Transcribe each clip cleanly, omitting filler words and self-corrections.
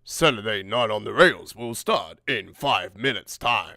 Saturday Night on the Rails will start in 5 minutes' time.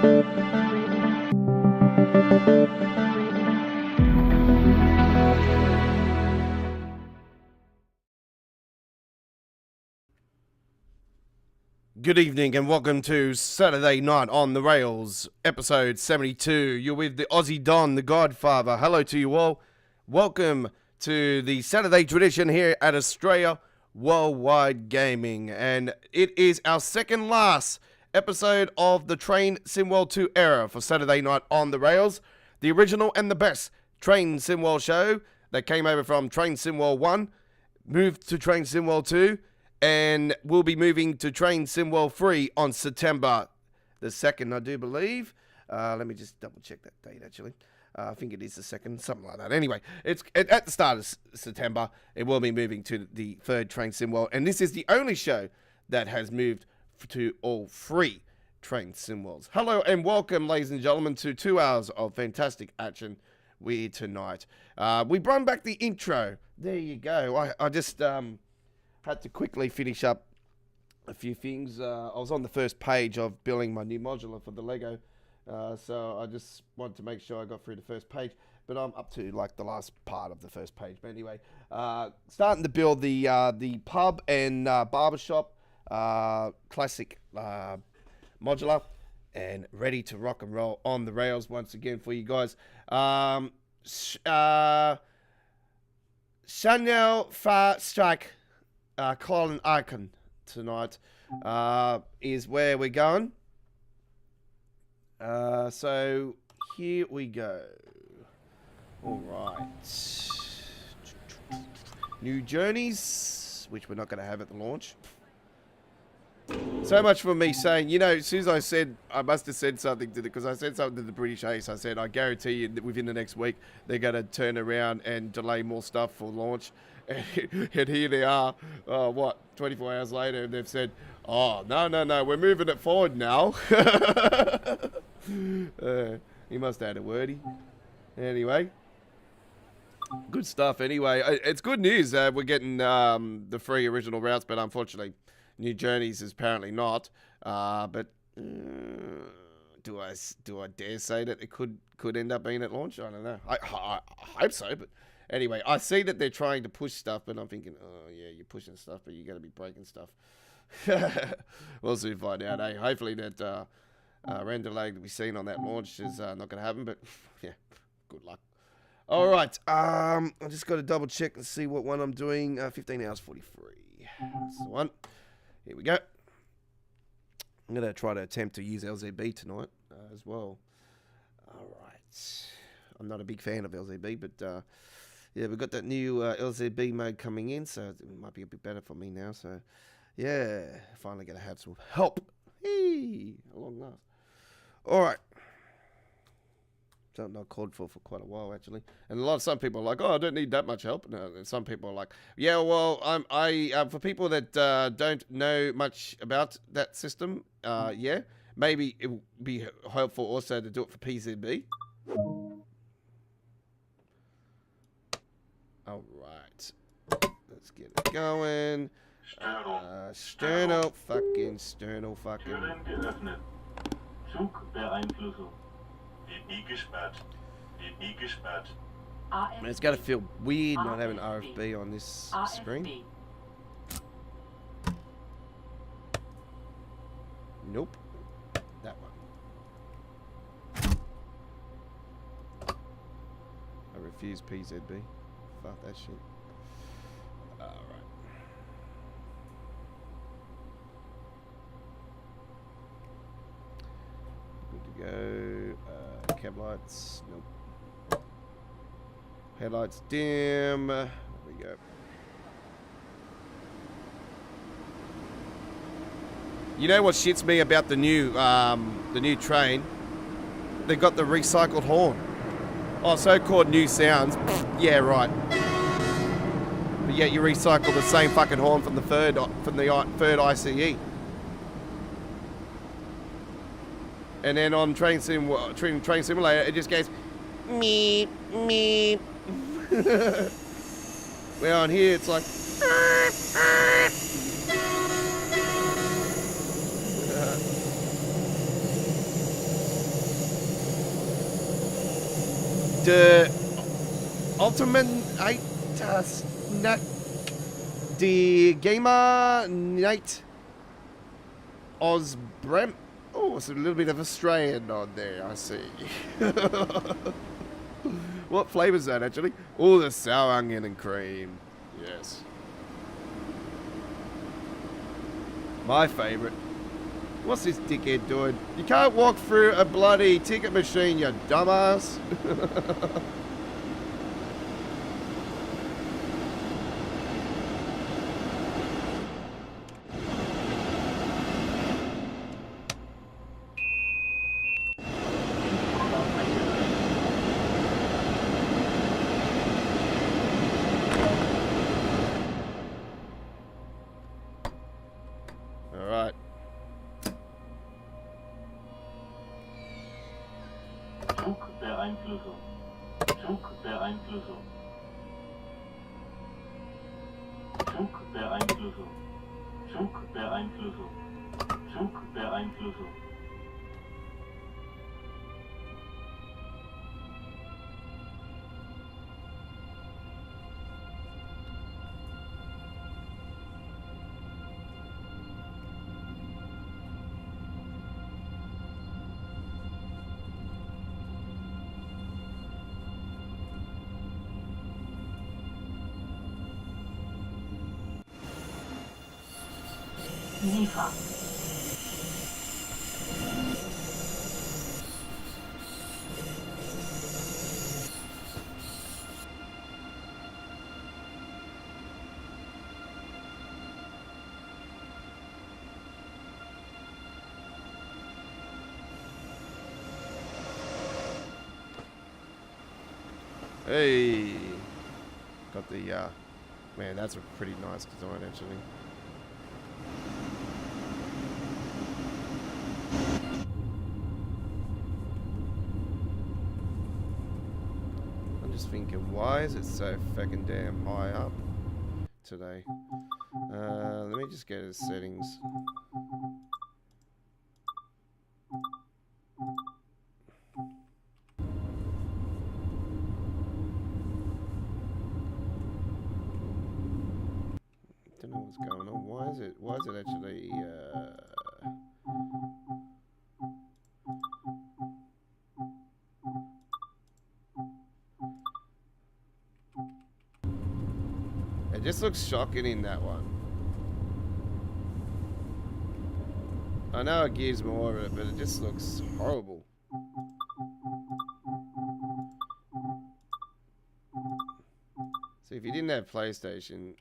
Good evening and welcome to Saturday Night on the Rails, episode 72. You're with the Aussie Don, the Godfather. Hello to you all. Welcome to the Saturday tradition here at Australia Worldwide Gaming. And it is our second last episode of the Train Simworld 2 era for Saturday Night on the Rails. The original and the best Train Simworld show that came over from Train Simworld 1, moved to Train Simworld 2, and we'll be moving to Train Simworld 3 on September the 2nd, I do believe. Let me just double check that date, actually. I think it is the 2nd, something like that. Anyway, it's at the start of September. It will be moving to the 3rd Train Simworld. And this is the only show that has moved to all 3 Train Simworlds. Hello and welcome, ladies and gentlemen, to 2 hours of fantastic action with tonight. We brought back the intro. There you go. I just... had to quickly finish up a few things. I was on the first page of building my new modular for the Lego, so I just wanted to make sure I got through the first page, but I'm up to like the last part of the first page. But anyway, starting to build the pub and barbershop classic modular, and ready to rock and roll on the rails once again for you guys. Chanel Far Strike Colin Icon tonight is where we're going. So here we go. All right. New journeys, which we're not going to have at the launch. So much for me saying, you know, as soon as I said, I must have said something to because I said something to the British Ace. I said, I guarantee you that within the next week, they're going to turn around and delay more stuff for launch. And here they are, 24 hours later, and they've said, oh, no, we're moving it forward now. He must have had a wordy. Anyway, good stuff anyway. It's good news that we're getting the 3 original routes, but unfortunately, New Journeys is apparently not. But do I dare say that it could end up being at launch? I don't know. I hope so, but... Anyway, I see that they're trying to push stuff, but I'm thinking, oh, yeah, you're pushing stuff, but you're going to be breaking stuff. We'll soon find out, eh? Hopefully that render lag that we've seen on that launch is not going to happen, but yeah, good luck. All right, I just got to double check and see what one I'm doing. 15 hours 43. That's the one. Here we go. I'm going to try to attempt to use LZB tonight as well. All right. I'm not a big fan of LZB, but... yeah, we've got that new LZB mode coming in, so it might be a bit better for me now. So, yeah, finally going to have some help. Hey, a long last. All right. Something I called for quite a while, actually. And some people are like, oh, I don't need that much help. No, and some people are like, yeah, well, for people that don't know much about that system, yeah, maybe it would be helpful also to do it for PZB. All right, let's get it going. Sterno fucking. Türen geöffnet. Zugbeeinflussung. Wird nie gesperrt. Wird nie gesperrt. Man, it's got to feel weird not having RFB on this screen. Nope. That one. I refuse PZB. Fuck that shit. Alright. Good to go. Cab lights. Nope. Headlights dim. There we go. You know what shits me about the new train? They got the recycled horn. Oh, so-called new sounds. Yeah, right. But yet you recycle the same fucking horn from the third ICE. And then on Train Simulator, it just goes meep meep. Where on here it's like. The Ultimate 8 Snack. The Gamer Night Osbrem. Oh, it's a little bit of Australian on there, I see. What flavour is that, actually? Oh, the sour onion and cream. Yes. My favourite. What's this dickhead doing? You can't walk through a bloody ticket machine, you dumbass. Alright. Zugbeeinflussung. Zugbeeinflussung. Zugbeeinflussung. Zugbeeinflussung. Zugbeeinflussung. WIFI. Hey. Got the, man, that's a pretty nice design, actually. Thinking, why is it so fucking damn high up today? Let me just go to the settings. Don't know what's going on. Why is it actually it just looks shocking in that one. I know it gives more of it, but it just looks horrible. So if you didn't have PlayStation,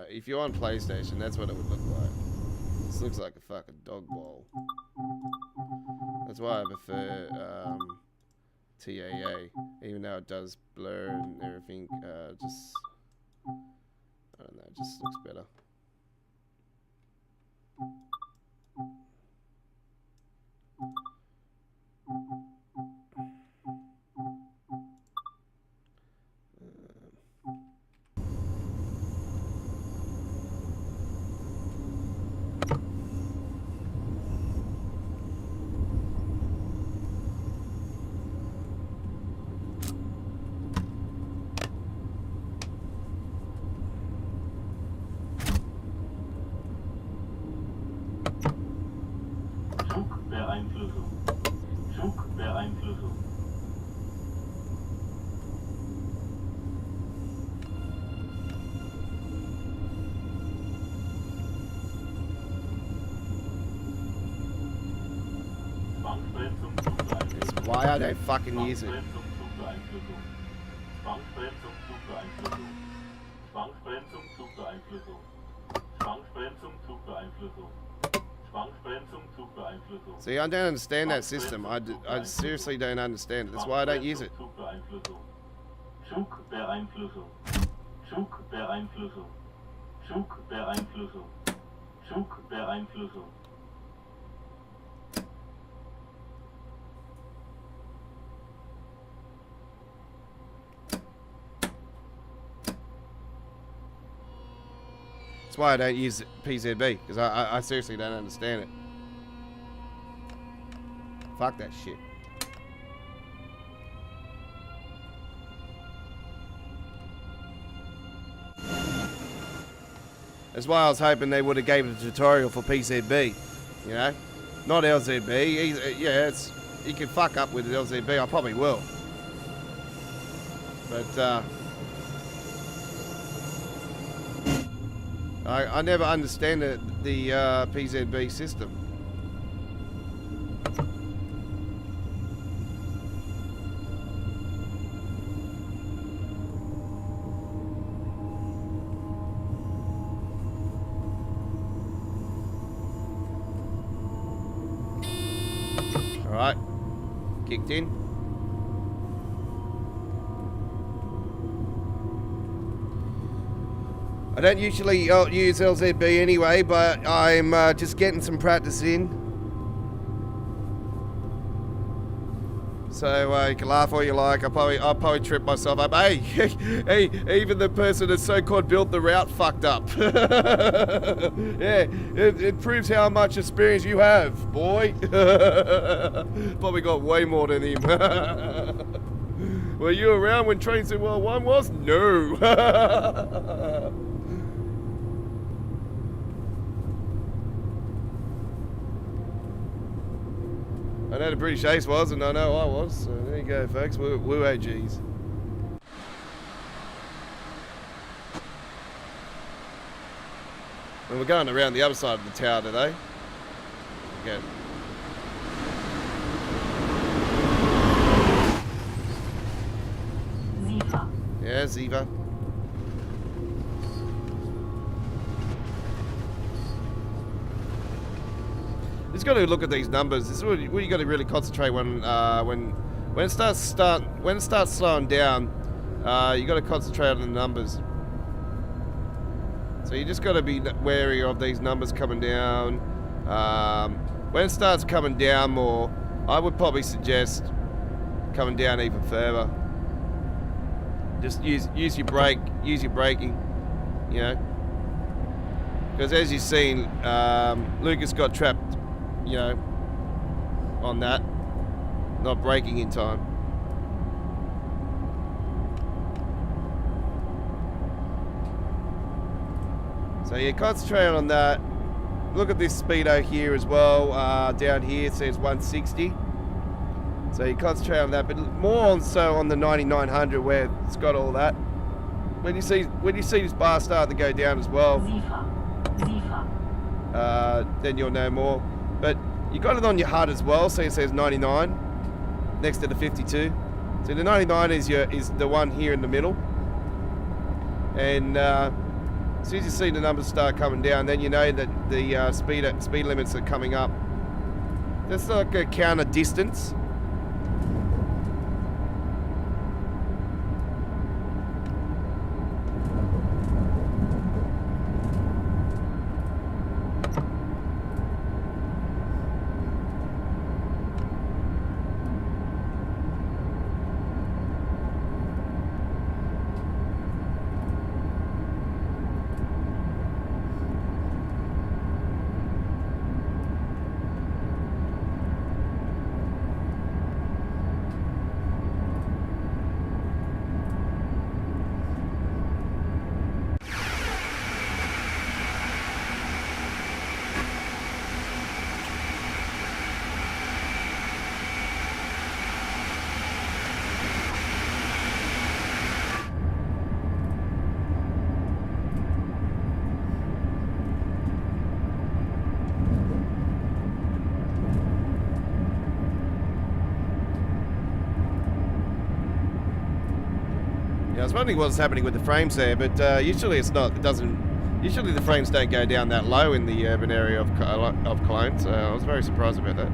if you're on PlayStation, that's what it would look like. This looks like a fucking dog bowl. That's why I prefer TAA, even though it does blur and everything. Just I don't know, it just looks better. Zugbeeinflussung. Zugbeeinflussung. Zwangsbremsung, Zugbeeinflussung. It's why I don't fucking use it. Zwangsbremsung, Zugbeeinflussung. Zwangsbremsung, Zugbeeinflussung. Zwangsbremsung, Zugbeeinflussung. Zwangsbremsung, Zugbeeinflussung. See, I don't understand that system. I seriously don't understand it. That's why I don't use it. Zugbeeinflussung. Zugbeeinflussung. Zugbeeinflussung. Zugbeeinflussung. Zugbeeinflussung. That's why I don't use PZB, because I seriously don't understand it. Fuck that shit. That's why I was hoping they would have gave a tutorial for PCB, you know? Not LZB. Yeah, you can fuck up with LZB. I probably will. But, I never understand the PZB system. Alright, kicked in. I don't usually use LZB anyway, but I'm just getting some practice in. So you can laugh all you like. I'll probably trip myself up. Hey, hey, even the person that so-called built the route fucked up. Yeah, it proves how much experience you have, boy. Probably got way more than him. Were you around when Train Sim World 1 was? No. I know the British Ace was, and I know I was. So there you go, folks. Woo OGs. And we're going around the other side of the tower today. Again. Ziva. Yeah, Ziva. You just got to look at these numbers. This is what you got to really concentrate when it starts slowing down. You got to concentrate on the numbers. So you just got to be wary of these numbers coming down. When it starts coming down more, I would probably suggest coming down even further. Just use your brake, use your braking, you know. Because as you've seen, Lucas got trapped, you know, on that, not braking in time. So yeah, concentrate on that. Look at this speedo here as well. Down here it says 160. So you concentrate on that, but more on the 9900 where it's got all that. When you see this bar start to go down as well, then you'll know more. But you got it on your HUD as well, so it says 99 next to the 52. So the 99 is the one here in the middle. And as soon as you see the numbers start coming down, then you know that the speed limits are coming up. That's like a counter distance. I was wondering what's happening with the frames there, but usually it's not. It doesn't. Usually the frames don't go down that low in the urban area of Cologne. So I was very surprised about that.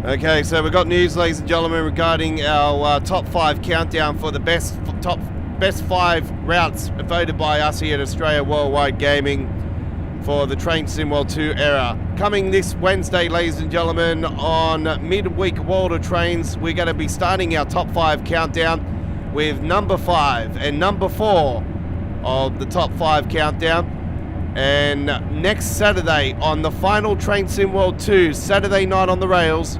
Okay, so we've got news, ladies and gentlemen, regarding our top 5 countdown for the best 5 routes voted by us here at Australia Worldwide Gaming for the Train Sim World 2 era. Coming this Wednesday, ladies and gentlemen, on midweek World of Trains, we're going to be starting our top 5 countdown with number 5 and number 4 of the top 5 countdown. And next Saturday on the final Train Sim World 2, Saturday night on the rails,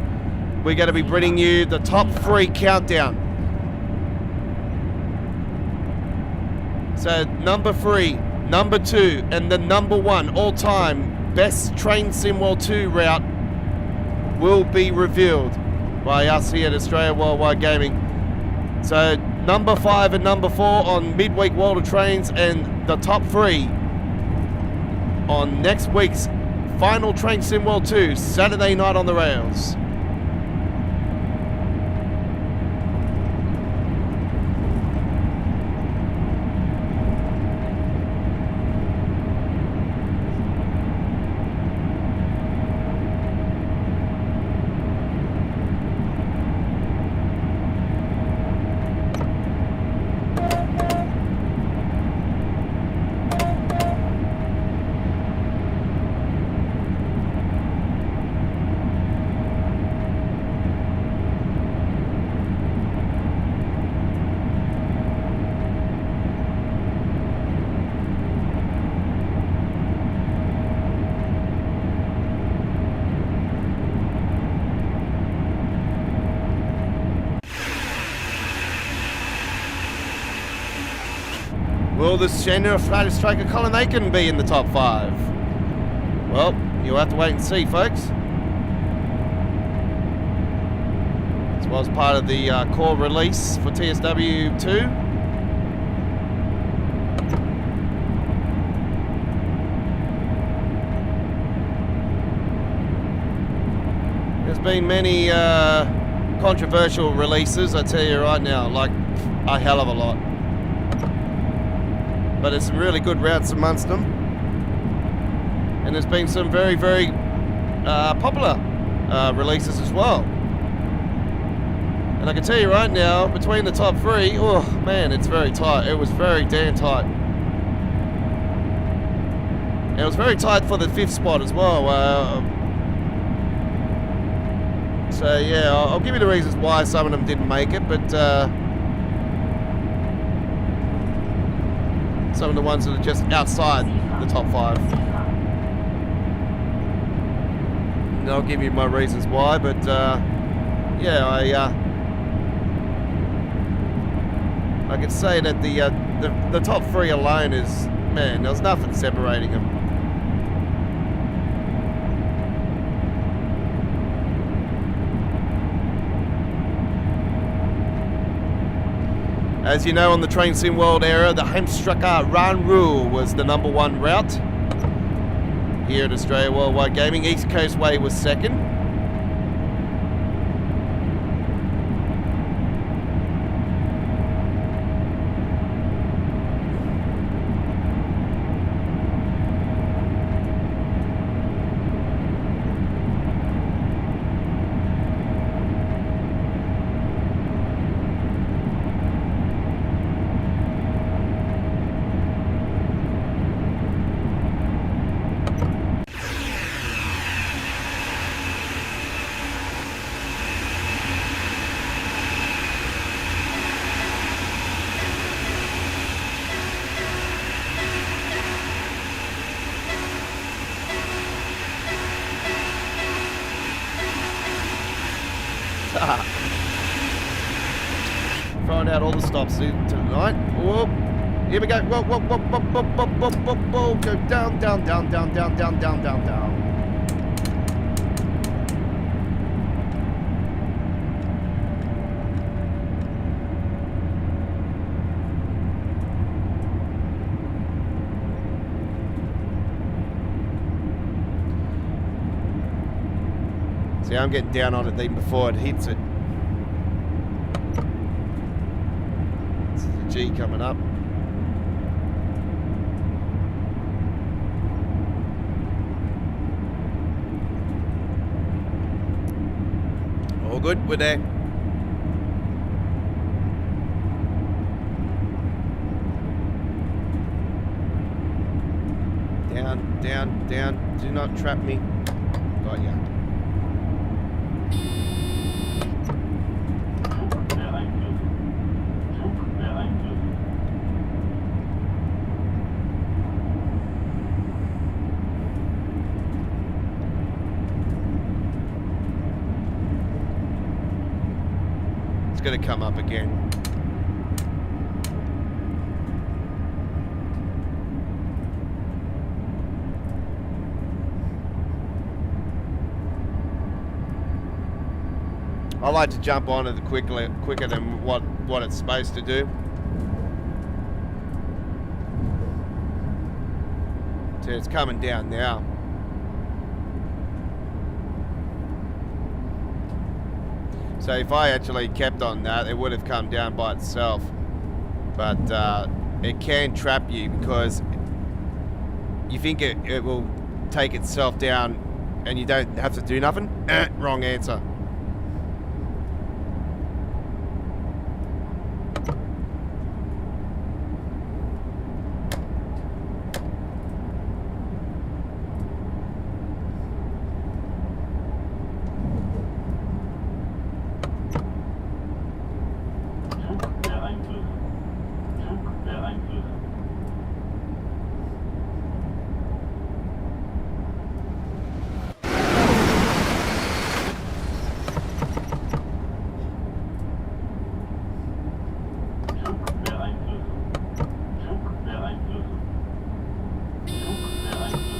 we're going to be bringing you the top 3 countdown. So number 3, number 2, and the number 1 all-time best Train Sim World 2 route will be revealed by us here at Australia Worldwide Gaming. So number 5 and number 4 on midweek World of Trains, and the top 3 on next week's final Train Sim World 2, Saturday night on the rails. Will the Shanghai Flight Striker Colin Aiken be in the top 5? Well, you'll have to wait and see, folks. This was part of the core release for TSW 2. There's been many controversial releases, I tell you right now, like a hell of a lot. But there's some really good routes amongst them. And there's been some very, very popular releases as well. And I can tell you right now, between the top 3, oh man, it's very tight. It was very damn tight. And it was very tight for the 5th spot as well. So yeah, I'll give you the reasons why some of them didn't make it, but some of the ones that are just outside the top 5. And I'll give you my reasons why, but yeah, I could say that the top 3 alone is, man, there was nothing separating them. As you know, on the Train Sim World era, the Heimstracker Ranru was the number 1 route. Here at Australia Worldwide Gaming, East Coast Way was 2nd. Throwing out all the stops tonight. Whoa. Here we go. Whoa, whoa, whoa, whoa, whoa, whoa, whoa, whoa, whoa. Go down, down, down, down, down, down, down, down, down. See, I'm getting down on it even before it hits it. This is a G coming up. good. We're there. Down, down, down. Do not trap me. Got ya. It's gonna come up again. I like to jump on it quicker than what it's supposed to do. So it's coming down now. So if I actually kept on that, it would have come down by itself. But it can trap you because you think it will take itself down and you don't have to do nothing. Wrong answer.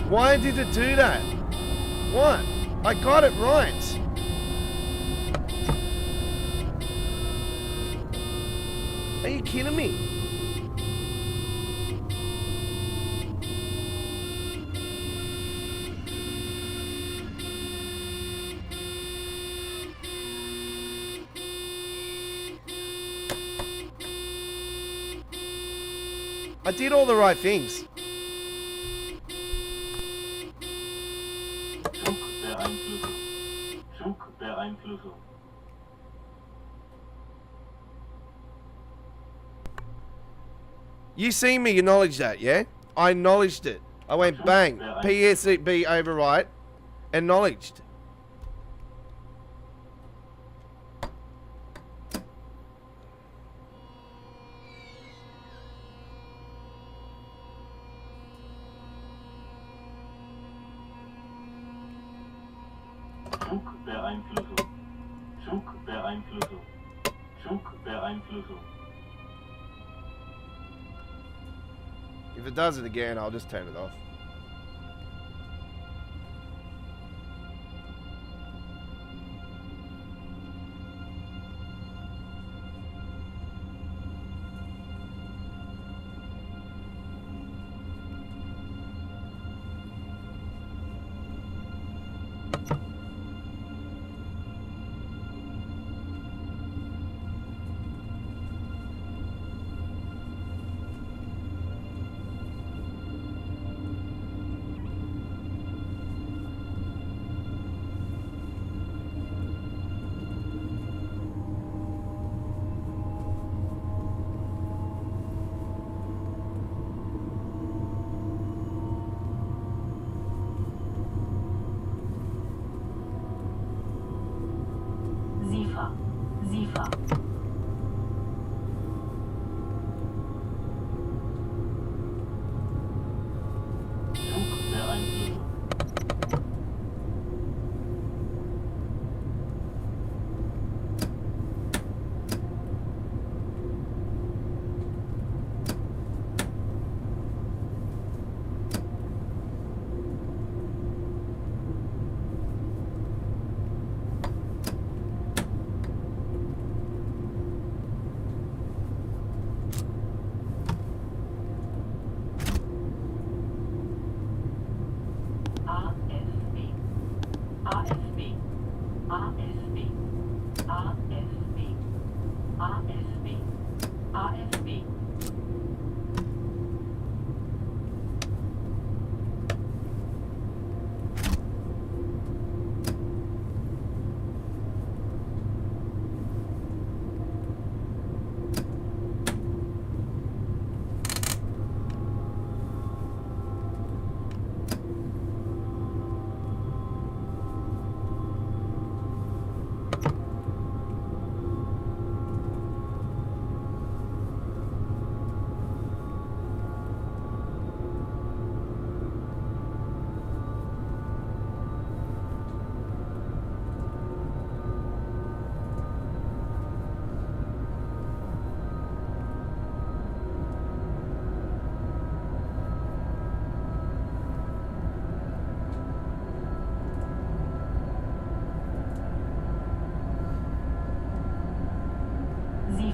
Why did it do that? What? I got it right. Are you kidding me? I did all the right things. You seen me acknowledge that, yeah? I acknowledged it. I went bang, PSB overwrite, acknowledged. If it does it again, I'll just turn it off.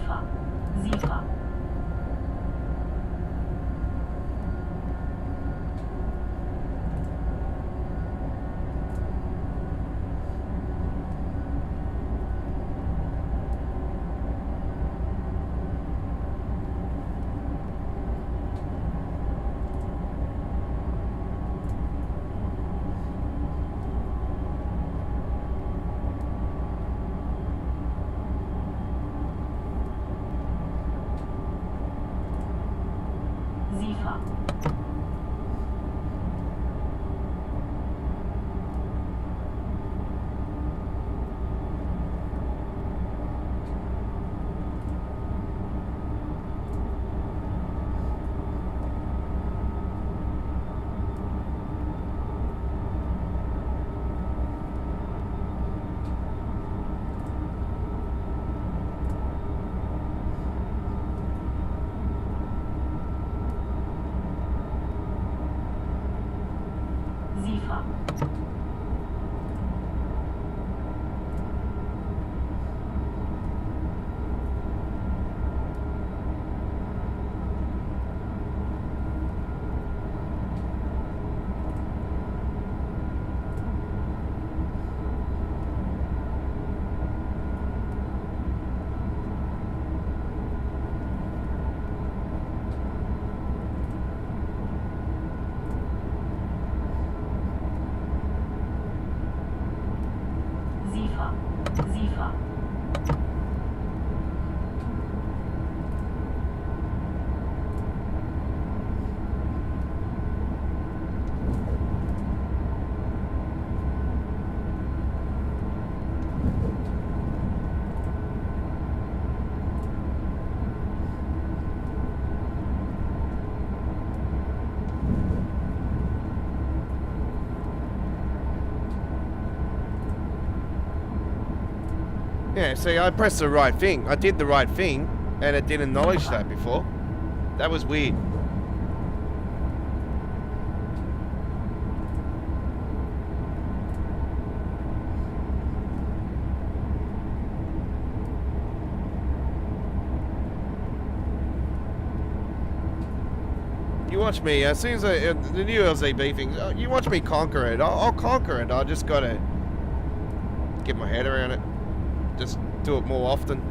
SIFA. SIFA. Yeah, see, I pressed the right thing. I did the right thing, and it didn't acknowledge that before. That was weird. You watch me, as soon as the new LZB thing, you watch me conquer it. I'll conquer it. I just gotta get my head around it. Just do it more often.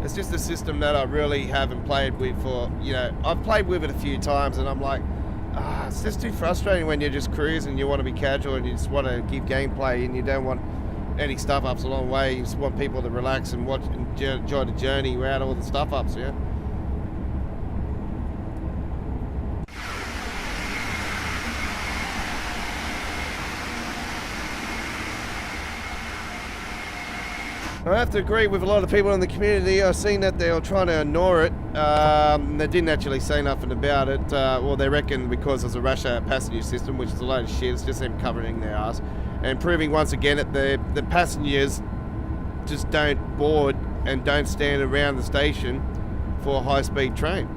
It's just a system that I really haven't played with for, you know, I've played with it a few times and I'm like, it's just too frustrating when you're just cruising, you want to be casual and you just want to give gameplay and you don't want any stuff ups along the way. You just want people to relax and watch and enjoy the journey without all the stuff ups, yeah. I have to agree with a lot of people in the community. I've seen that they were trying to ignore it. They didn't actually say nothing about it. Well, they reckon because there's a Russia passenger system, which is a load of shit. It's just them covering their ass and proving once again that the passengers just don't board and don't stand around the station for a high-speed train.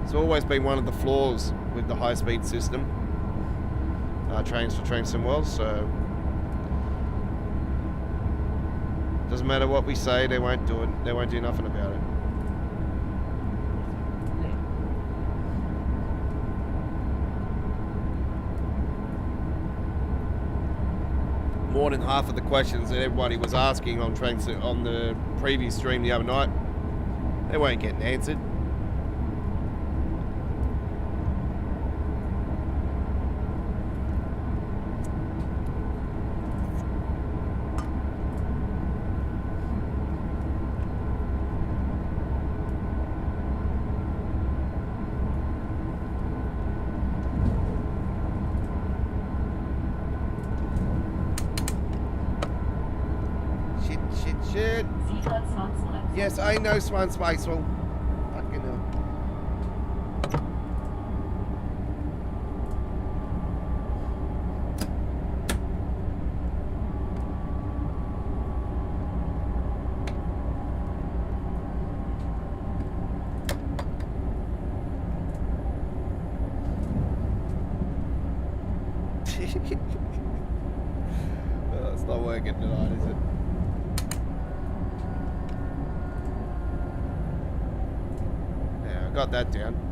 It's always been one of the flaws with the high-speed system, trains for train sim wells, so doesn't matter what we say, they won't do it. They won't do nothing about it. More than half of the questions that everybody was asking on on the previous stream the other night, they weren't getting answered. Shit. Yes, I know Swan Spiceful. Fucking hell. not working tonight, is it? Yeah, I got that down.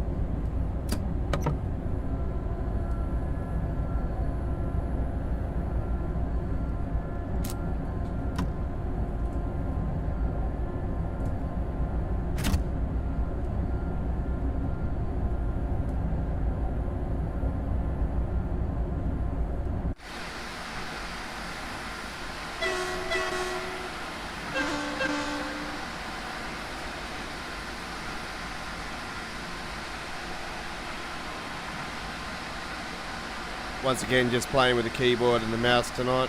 Once again, just playing with the keyboard and the mouse tonight.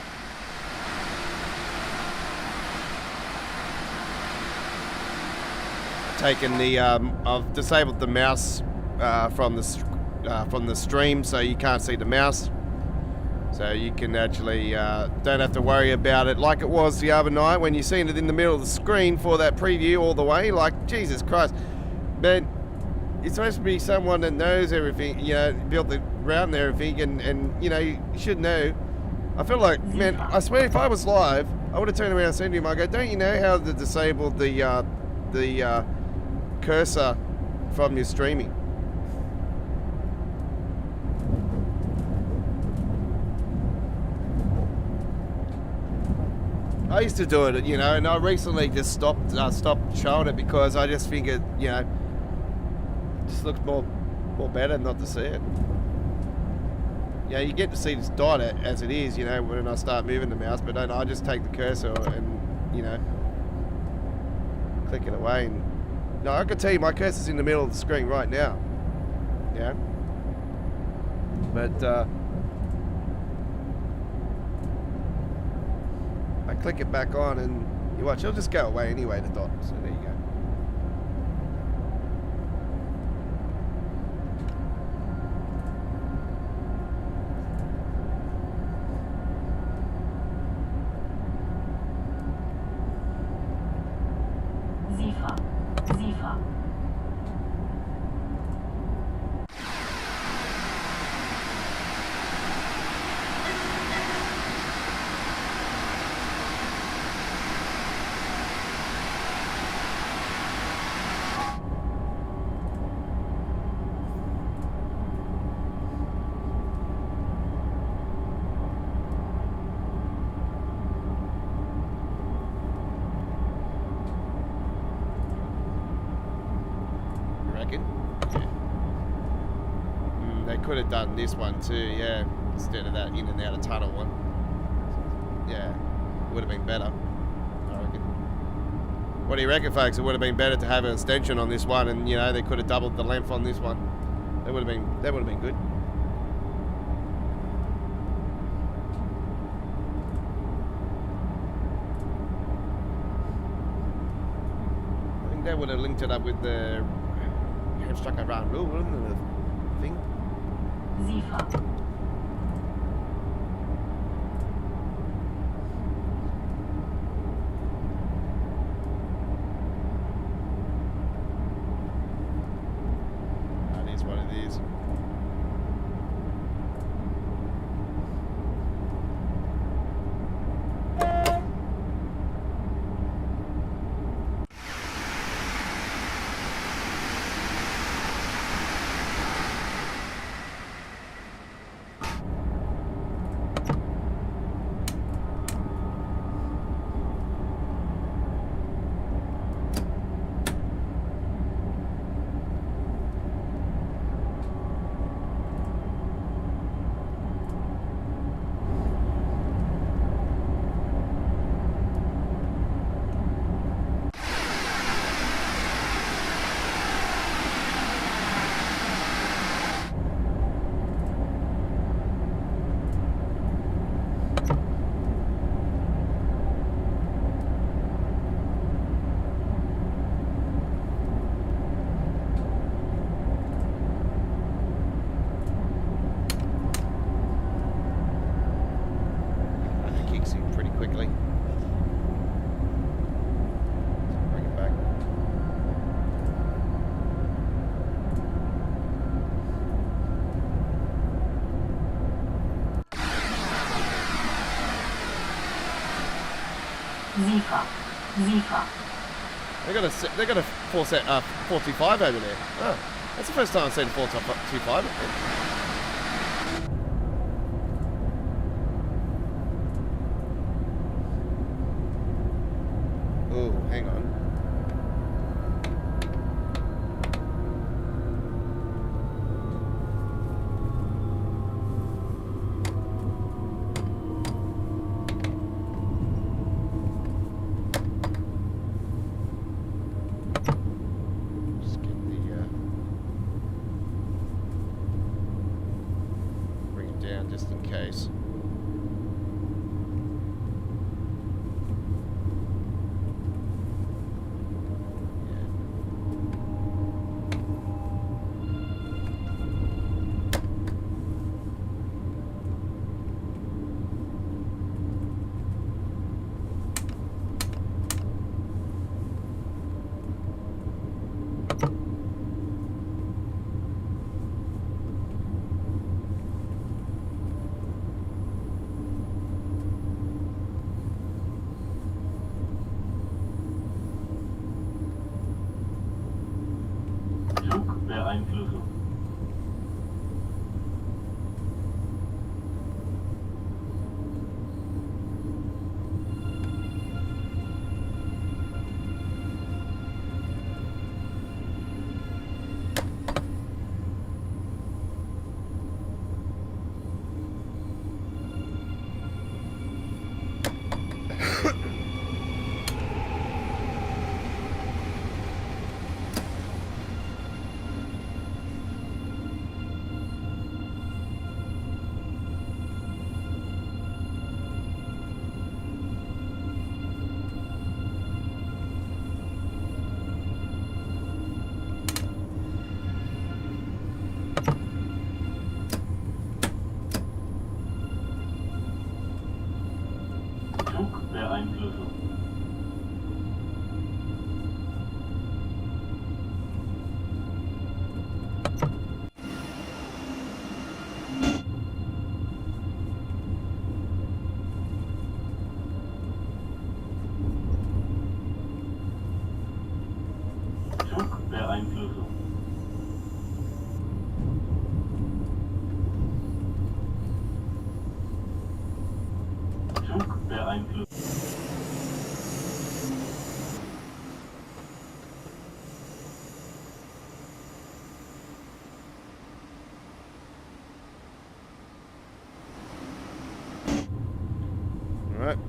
I've disabled the mouse from the stream, so you can't see the mouse. So you can actually don't have to worry about it like it was the other night when you seen it in the middle of the screen for that preview all the way. Like, Jesus Christ, man. You're supposed to be someone that knows everything, you know, built the route and everything, and you know, you should know. I feel like, man, I swear if I was live, I would have turned around and said to him, I go, don't you know how to disable the cursor from your streaming? I used to do it, you know, and I recently just stopped showing it because I just think it, you know, just looks more better not to see it. Yeah, you get to see this dot as it is, you know, when I start moving the mouse, but I just take the cursor and, you know, click it away. And no, I can tell you my cursor's in the middle of the screen right now. Yeah. But I click it back on and you watch, it'll just go away anyway, the dot. So there you go. Could have done this one too, yeah, instead of that in and out of tunnel one. Yeah, would have been better, I reckon. What do you reckon, folks? It would have been better to have an extension on this one, and you know they could have doubled the length on this one. That would have been good. I think that would have linked it up with the hamstruck around rule, wouldn't it? The thing. SilverStone. That is what it is. SIFA. SIFA. They got a 425 over there. Oh, that's the first time I've seen a 425. Oh, hang on. Just get the bring it down just in case. Flugbeeinflussung. Flugbeeinflussung. Flugbeeinflussung. Flugbeeinflussung. All right.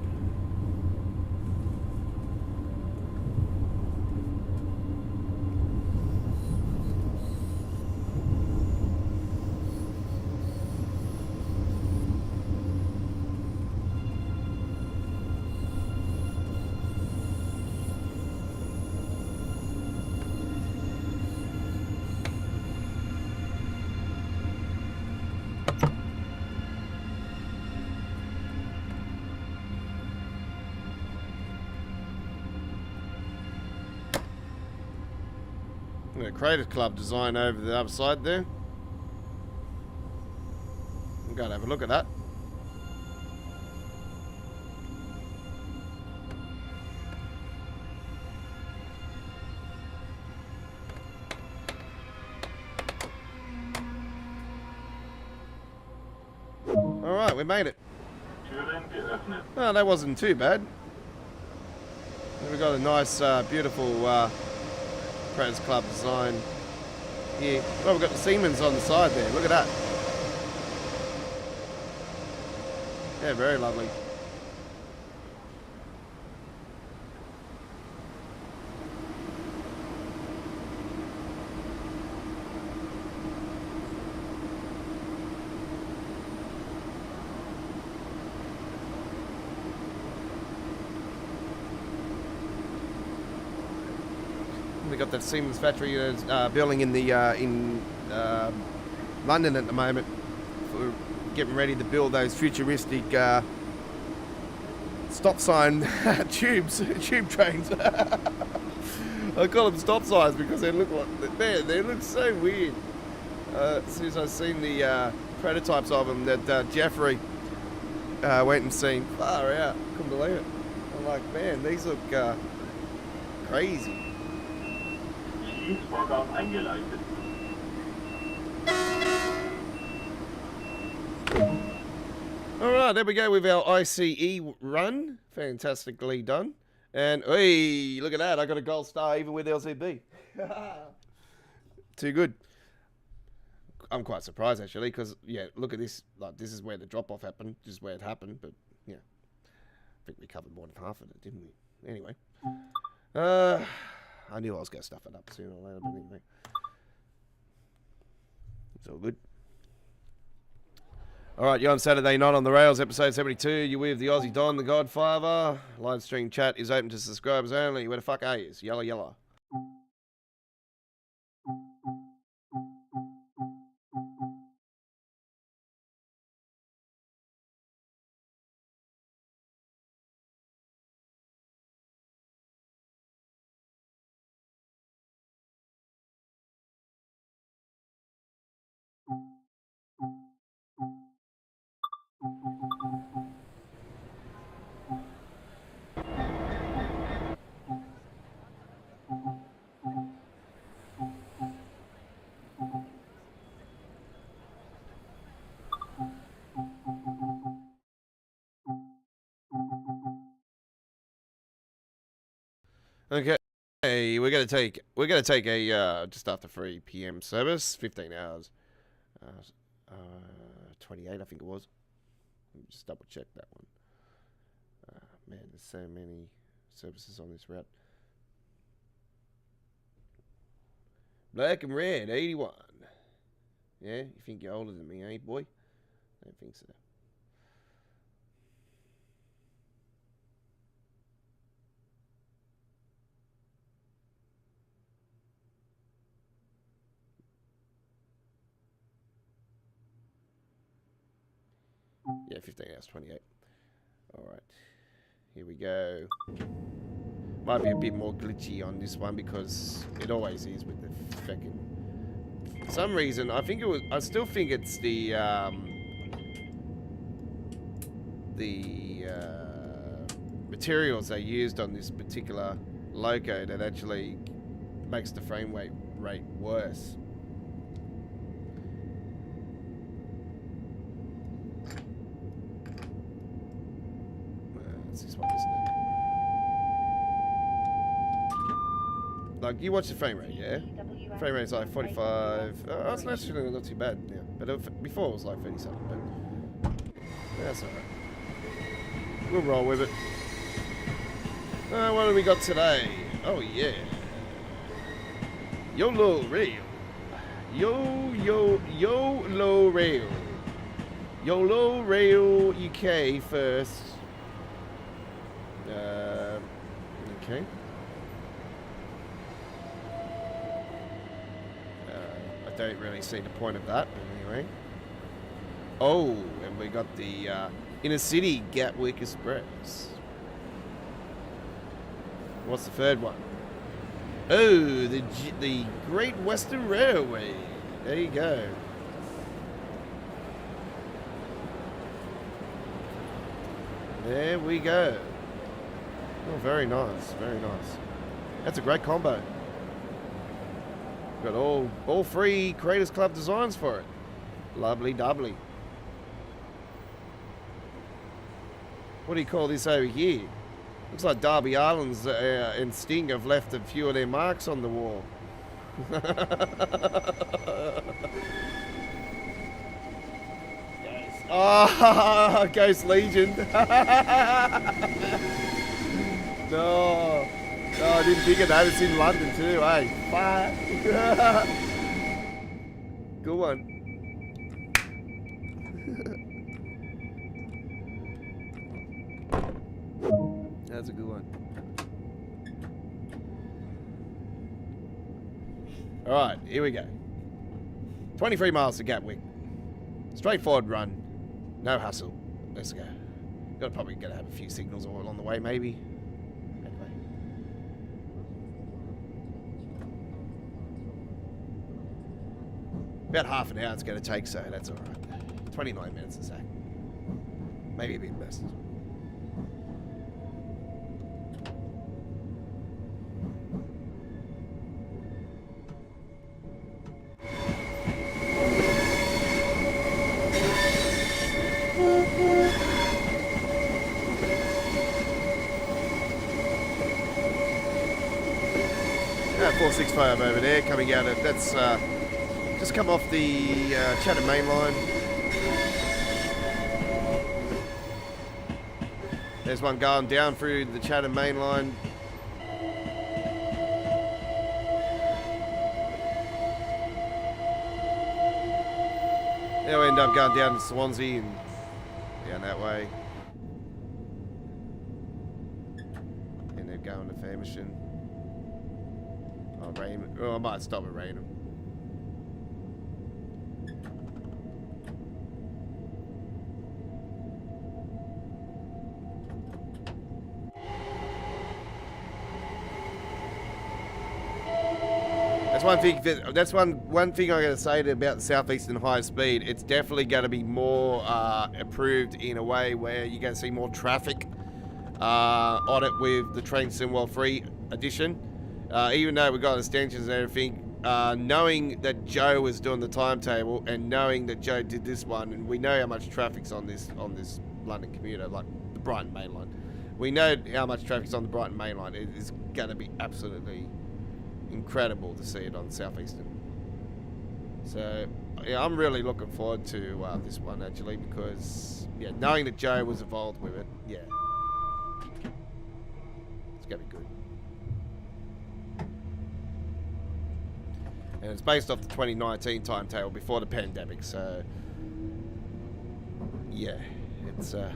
Creative Club design over the other side there. I'm going to have a look at that. Alright, we made it. Türen geöffnet. Oh, that wasn't too bad. We got a nice, beautiful Creators Club design here. Well, we've got the Siemens on the side there. Look at that. Yeah, very lovely. We got that Siemens factory building in the London at the moment. For getting ready to build those futuristic stop sign tube trains. I call them stop signs because they look like they look so weird. As soon as I've seen the prototypes of them that Jeffrey went and seen, far out, couldn't believe it. I like, man, these look crazy. Dienstvorgang eingeleitet. Alright, there we go with our ICE run. Fantastically done. And, hey, look at that. I got a gold star even with LCB. Too good. I'm quite surprised, actually, because, yeah, look at this. Like, this is where the drop-off happened. This is where it happened, but, yeah. I think we covered more than half of it, didn't we? Anyway. I knew I was going to stuff it up sooner or later, but anyway. It's all good. Alright, you're on Saturday Night on the Rails, episode 72. You're with the Aussie Don, the Godfather. Live stream chat is open to subscribers only. Where the fuck are you? Yellow, yellow. Okay, we're gonna take a just after 3 p.m. service, 15 hours, 28 I think it was. Let me just double check that one. Man, there's so many services on this route. Black and red, 81. Yeah, you think you're older than me, eh, boy? I don't think so. Yeah, 15 hours, 28. Alright. Here we go. Might be a bit more glitchy on this one because it always is with the feckin'... For some reason, I still think it's the materials they used on this particular loco that actually makes the frame rate worse. It's this one, isn't it? Like, you watch the frame rate, yeah? Frame rate's like 45. Oh, it's actually not too bad, yeah. But before it was like 30 something, but that's alright. We'll roll with it. What do we got today? Oh, yeah. YOLO Rail. YOLO Rail. YOLO Rail UK first. Okay. I don't really see the point of that, but anyway. Oh, and we got the Inner City Gatwick Express. What's the third one? Oh, the Great Western Railway. There you go. There we go. Oh, very nice, very nice. That's a great combo. Got all three Creators Club designs for it. Lovely doubly. What do you call this over here? Looks like Darby Allins and Sting have left a few of their marks on the wall. Oh, Ghost Legion. No, I didn't think of that. It's in London too, eh? Fuck. Good one. That's a good one. Alright, here we go. 23 miles to Gatwick. Straightforward run. No hustle. Let's go. Probably gonna have a few signals all along the way, maybe. Anyway. About half an hour it's gonna take, so that's alright. 29 minutes a sec. Maybe a bit less. that 465 over there coming out of, that's just come off the Chatham main line. There's one going down through the Chatham main line. They'll end up going down to Swansea and down that way. And they're going to Famersham. Oh, Raynham. Oh, I might stop at Raynham. That's one thing. That's one thing I'm going to say about the Southeastern High Speed. It's definitely going to be more approved in a way where you're going to see more traffic on it with the Train Simwell 3 edition. Even though we got extensions and everything, knowing that Joe was doing the timetable and knowing that Joe did this one, and we know how much traffic's on this London commuter, like the Brighton main line. We know how much traffic's on the Brighton main line. It is going to be absolutely incredible to see it on Southeastern. So yeah, I'm really looking forward to this one actually, because yeah, knowing that Joe was involved with it, yeah, it's gonna be good. And it's based off the 2019 timetable before the pandemic, so yeah, it's I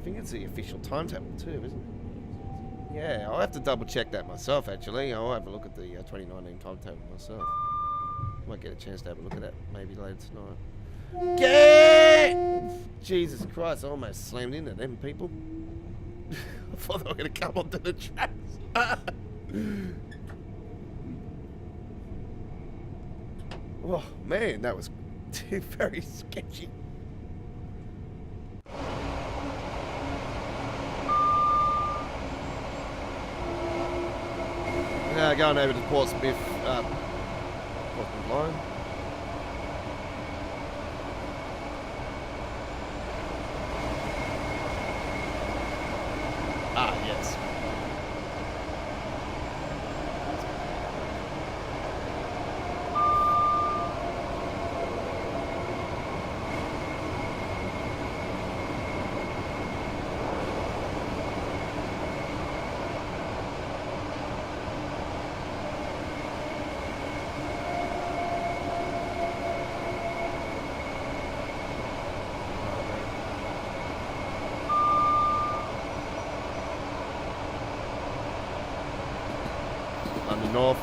think it's the official timetable too, isn't it? Yeah, I'll have to double check that myself actually. I'll have a look at the 2019 timetable myself. Might get a chance to have a look at that maybe later tonight. Jesus Christ, I almost slammed into them people. I thought they were going to come onto the tracks. Oh man, that was very sketchy. Going over to Portsmouth line. Ah, yes. North.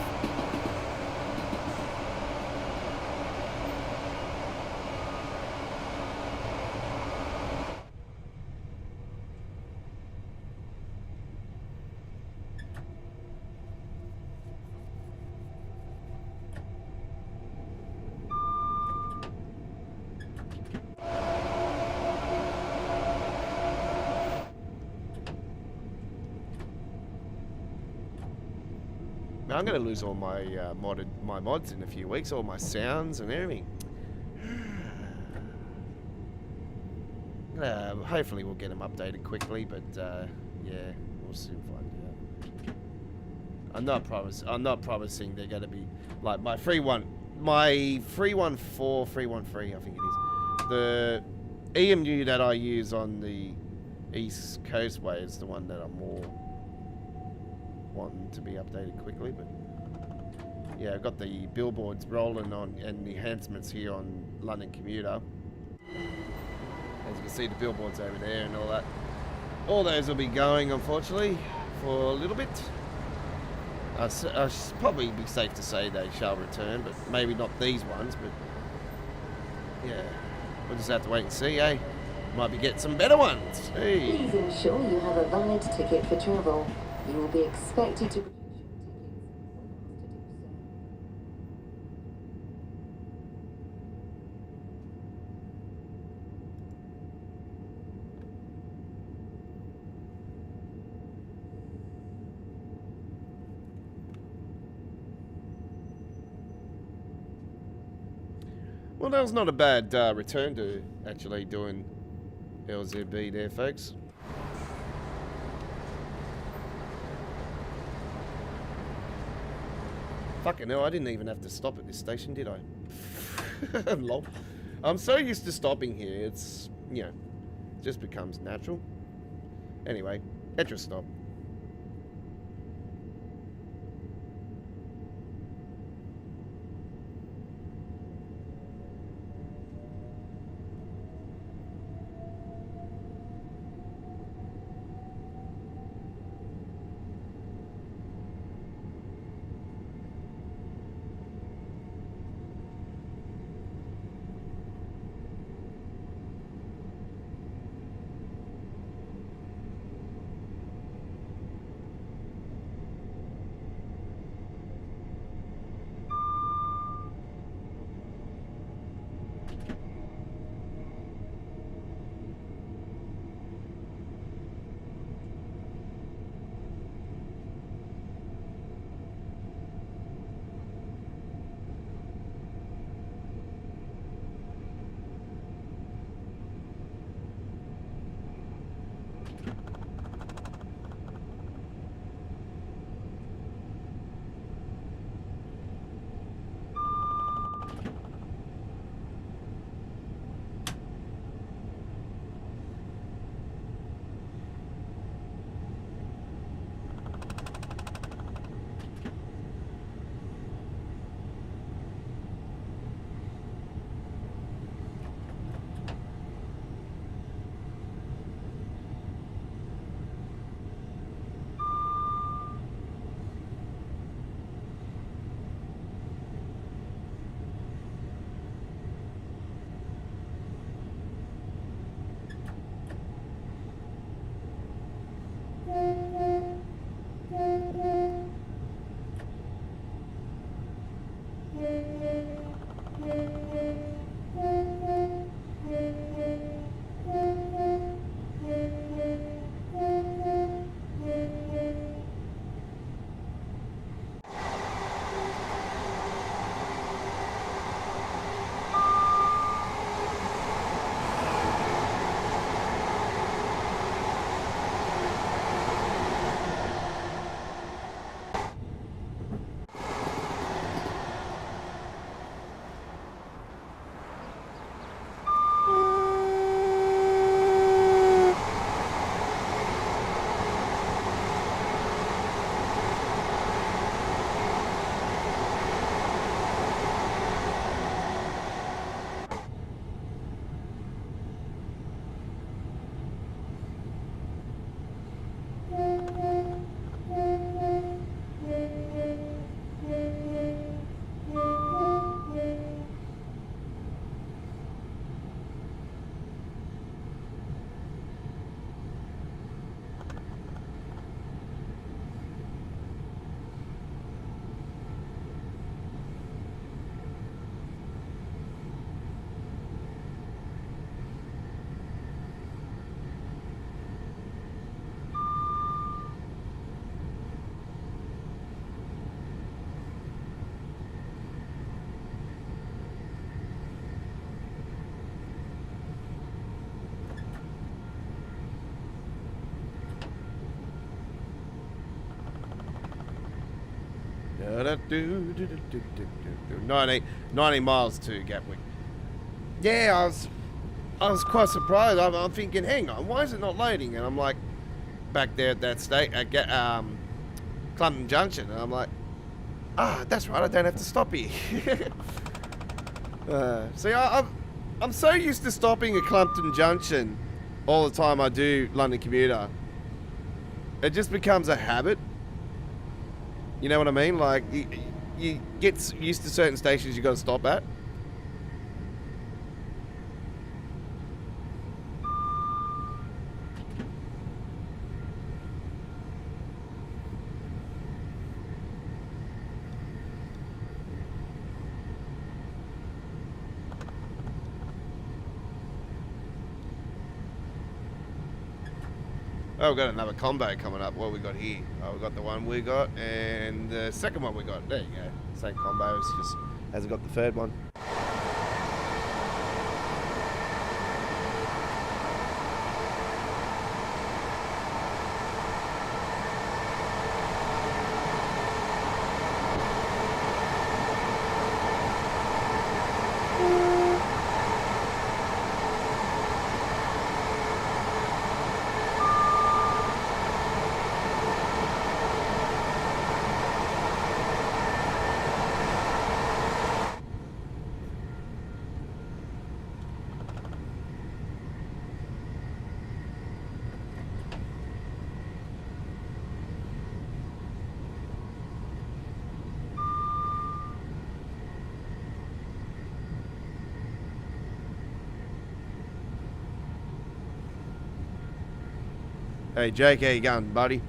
I'm going to lose all my mods in a few weeks, all my sounds and everything. Hopefully we'll get them updated quickly, but yeah, we'll soon find out. I'm not promising they're going to be like my 314, 313, I think it is. The EMU that I use on the East Coast way is the one that I'm more wanting to be updated quickly, but yeah, I've got the billboards rolling on and the enhancements here on London Commuter. As you can see, the billboards over there and all that. All those will be going, unfortunately, for a little bit. I should probably be safe to say they shall return, but maybe not these ones, but yeah, we'll just have to wait and see, eh? Might be getting some better ones. Hey. Please ensure you have a valid ticket for travel. You will be expected to produce your tickets. Well, that was not a bad return to actually doing LZB there, folks. Fucking hell, I didn't even have to stop at this station, did I? Lol. I'm so used to stopping here, it's, you know, it just becomes natural. Anyway, petrol stop. Do, do, do, do, do, do. 90 miles to Gatwick. Yeah, I was quite surprised. I'm thinking, hang on, why is it not loading? And I'm like, back there at that state at Clumpton Junction, and I'm like, that's right, I don't have to stop here. See, I'm so used to stopping at Clumpton Junction all the time I do London commuter. It just becomes a habit. You know what I mean? Like, you get used to certain stations you got to stop at. Oh, we've got another combo coming up. What we got here? Oh, we got the one we got, and the second one we got. There you go. Same combo, it's just hasn't got the third one. Hey, Jake, how you going, buddy?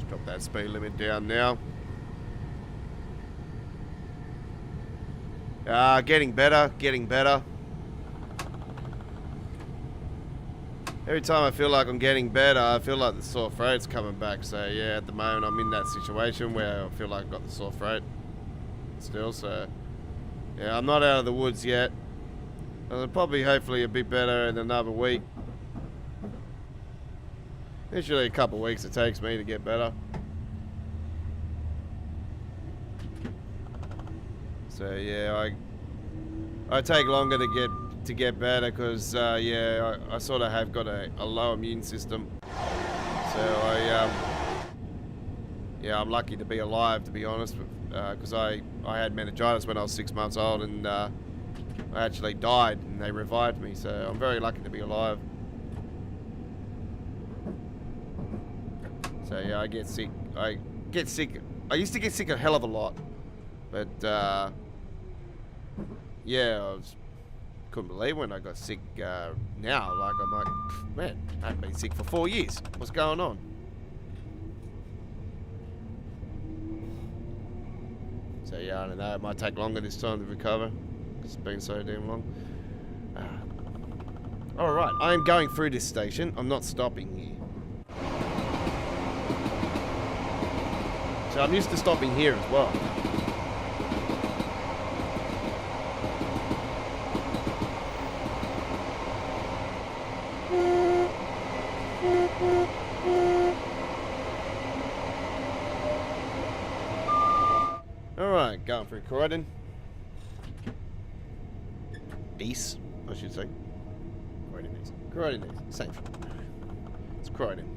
Drop that speed limit down now. Getting better, getting better. Every time I feel like I'm getting better, I feel like the sore throat's coming back. So yeah, at the moment I'm in that situation where I feel like I've got the sore throat still. So yeah, I'm not out of the woods yet. I'll probably hopefully a bit better in another week. Usually a couple of weeks it takes me to get better. So yeah, I take longer to get better because yeah, I sort of have got a low immune system. So yeah, I'm lucky to be alive, to be honest, because I had meningitis when I was 6 months old, and I actually died and they revived me. So I'm very lucky to be alive. So yeah, I get sick. I used to get sick a hell of a lot, but yeah, couldn't believe when I got sick. Now, like I'm like, man, I haven't been sick for 4 years. What's going on? So yeah, I don't know. It might take longer this time to recover. It's been so damn long. All right, I am going through this station. I'm not stopping here. So I'm used to stopping here as well. Alright, going through Croydon. East, I should say. Croydon East. Croydon East. Same. It's Croydon.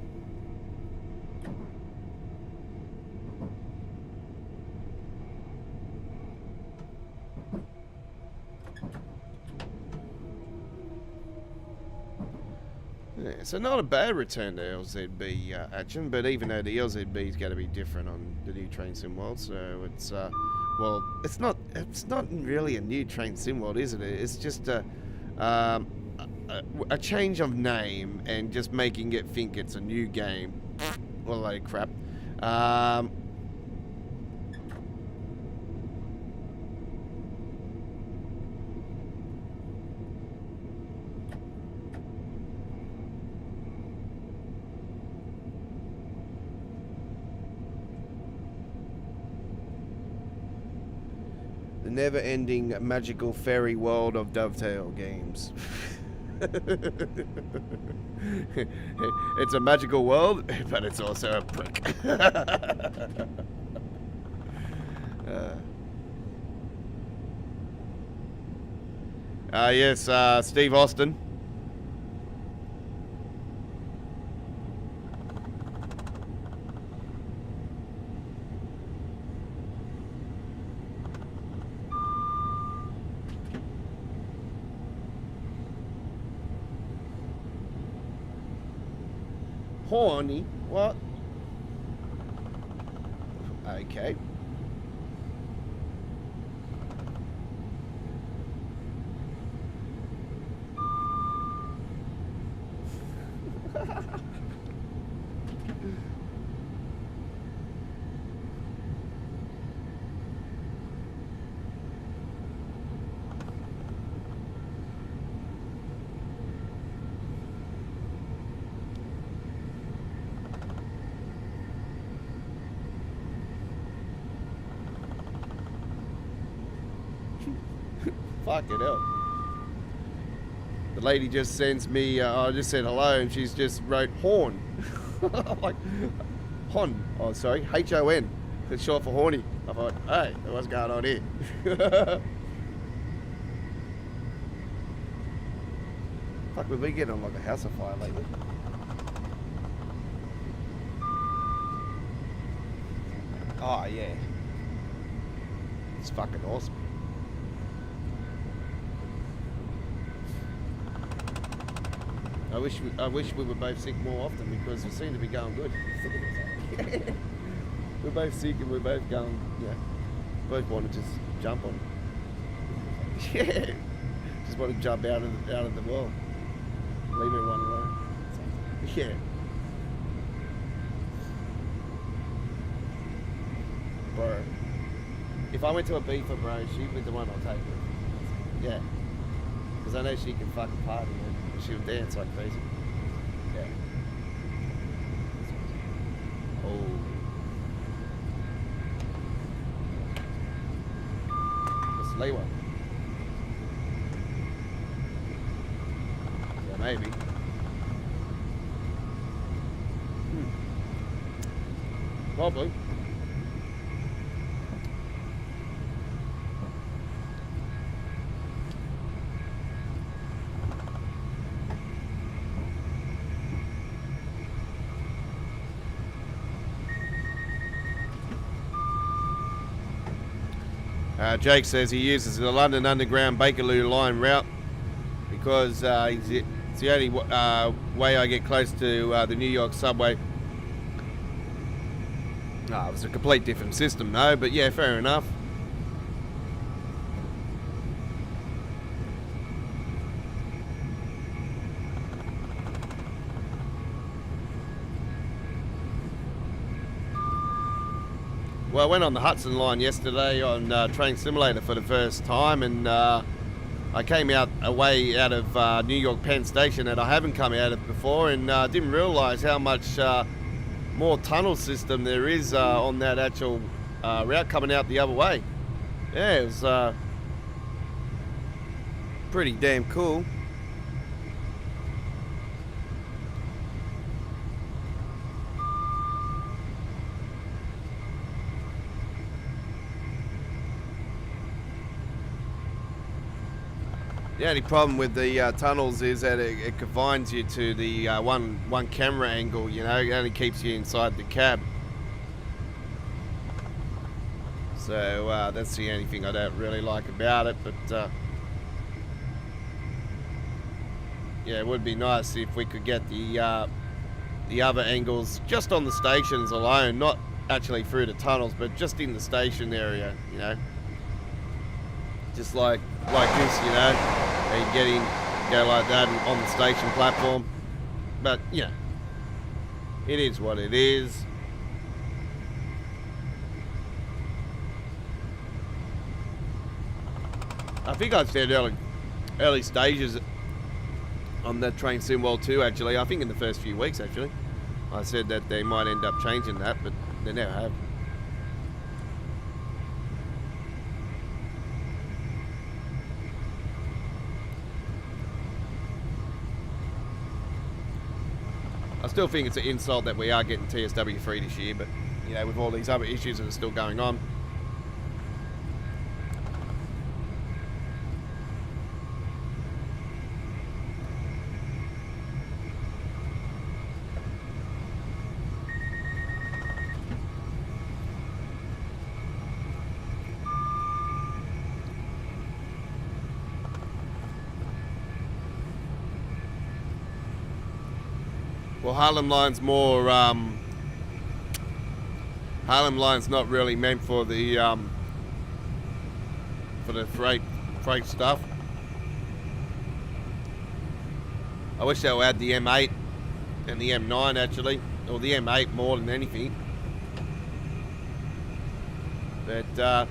Yeah, so not a bad return to LZB action, but even though the LZB is going to be different on the new Train Sim World, so it's well, it's not really a new Train Sim World, is it? It's just a change of name and just making it think it's a new game. Well, like crap. The never-ending magical fairy world of Dovetail games. It's a magical world, but it's also a prick. Yes, Steve Austin. Horny? What? Okay. Fucking hell. The lady just sends me, I just said hello, and she's just wrote horn. I'm like, hon. Oh, sorry, H-O-N. It's short for horny. I thought, hey, what's going on here? Fuck, we've been getting on like a house of fire lately. Oh, yeah. It's fucking awesome. I wish we were both sick more often because we seem to be going good. We're both sick and we're both going, yeah. Both want to just jump on it. Yeah. Just want to jump out of the wall. Leave everyone alone. Yeah. Bro. If I went to a beaver, bro, she'd be the one I'll take her. Yeah. Because I know she can fucking party, man. She would dance like crazy. Yeah. Oh. Let's lay one. Yeah, maybe. Probably. Jake says he uses the London Underground Bakerloo line route because it's the only way I get close to the New York subway. It was a complete different system though, but yeah, fair enough. Well, I went on the Hudson line yesterday on Train Simulator for the first time, and I came away out of New York Penn Station that I haven't come out of before, and didn't realise how much more tunnel system there is on that actual route coming out the other way. Yeah, it was pretty damn cool. The only problem with the tunnels is that it confines you to the one camera angle, you know, it only keeps you inside the cab. So that's the only thing I don't really like about it, but yeah, it would be nice if we could get the other angles just on the stations alone, not actually through the tunnels, but just in the station area, you know. Just like this, you know. You get in, go like that on the station platform. But, you know, it is what it is. I think I said early stages on that Train Sim World 2, actually. I think in the first few weeks, actually. I said that they might end up changing that, but they never have. I still think it's an insult that we are getting TSW free this year, but, you know, with all these other issues that are still going on. Well, Harlem Line's more, Harlem Line's not really meant for the freight stuff. I wish they would add the M8 and the M9 actually, or the M8 more than anything. But yeah,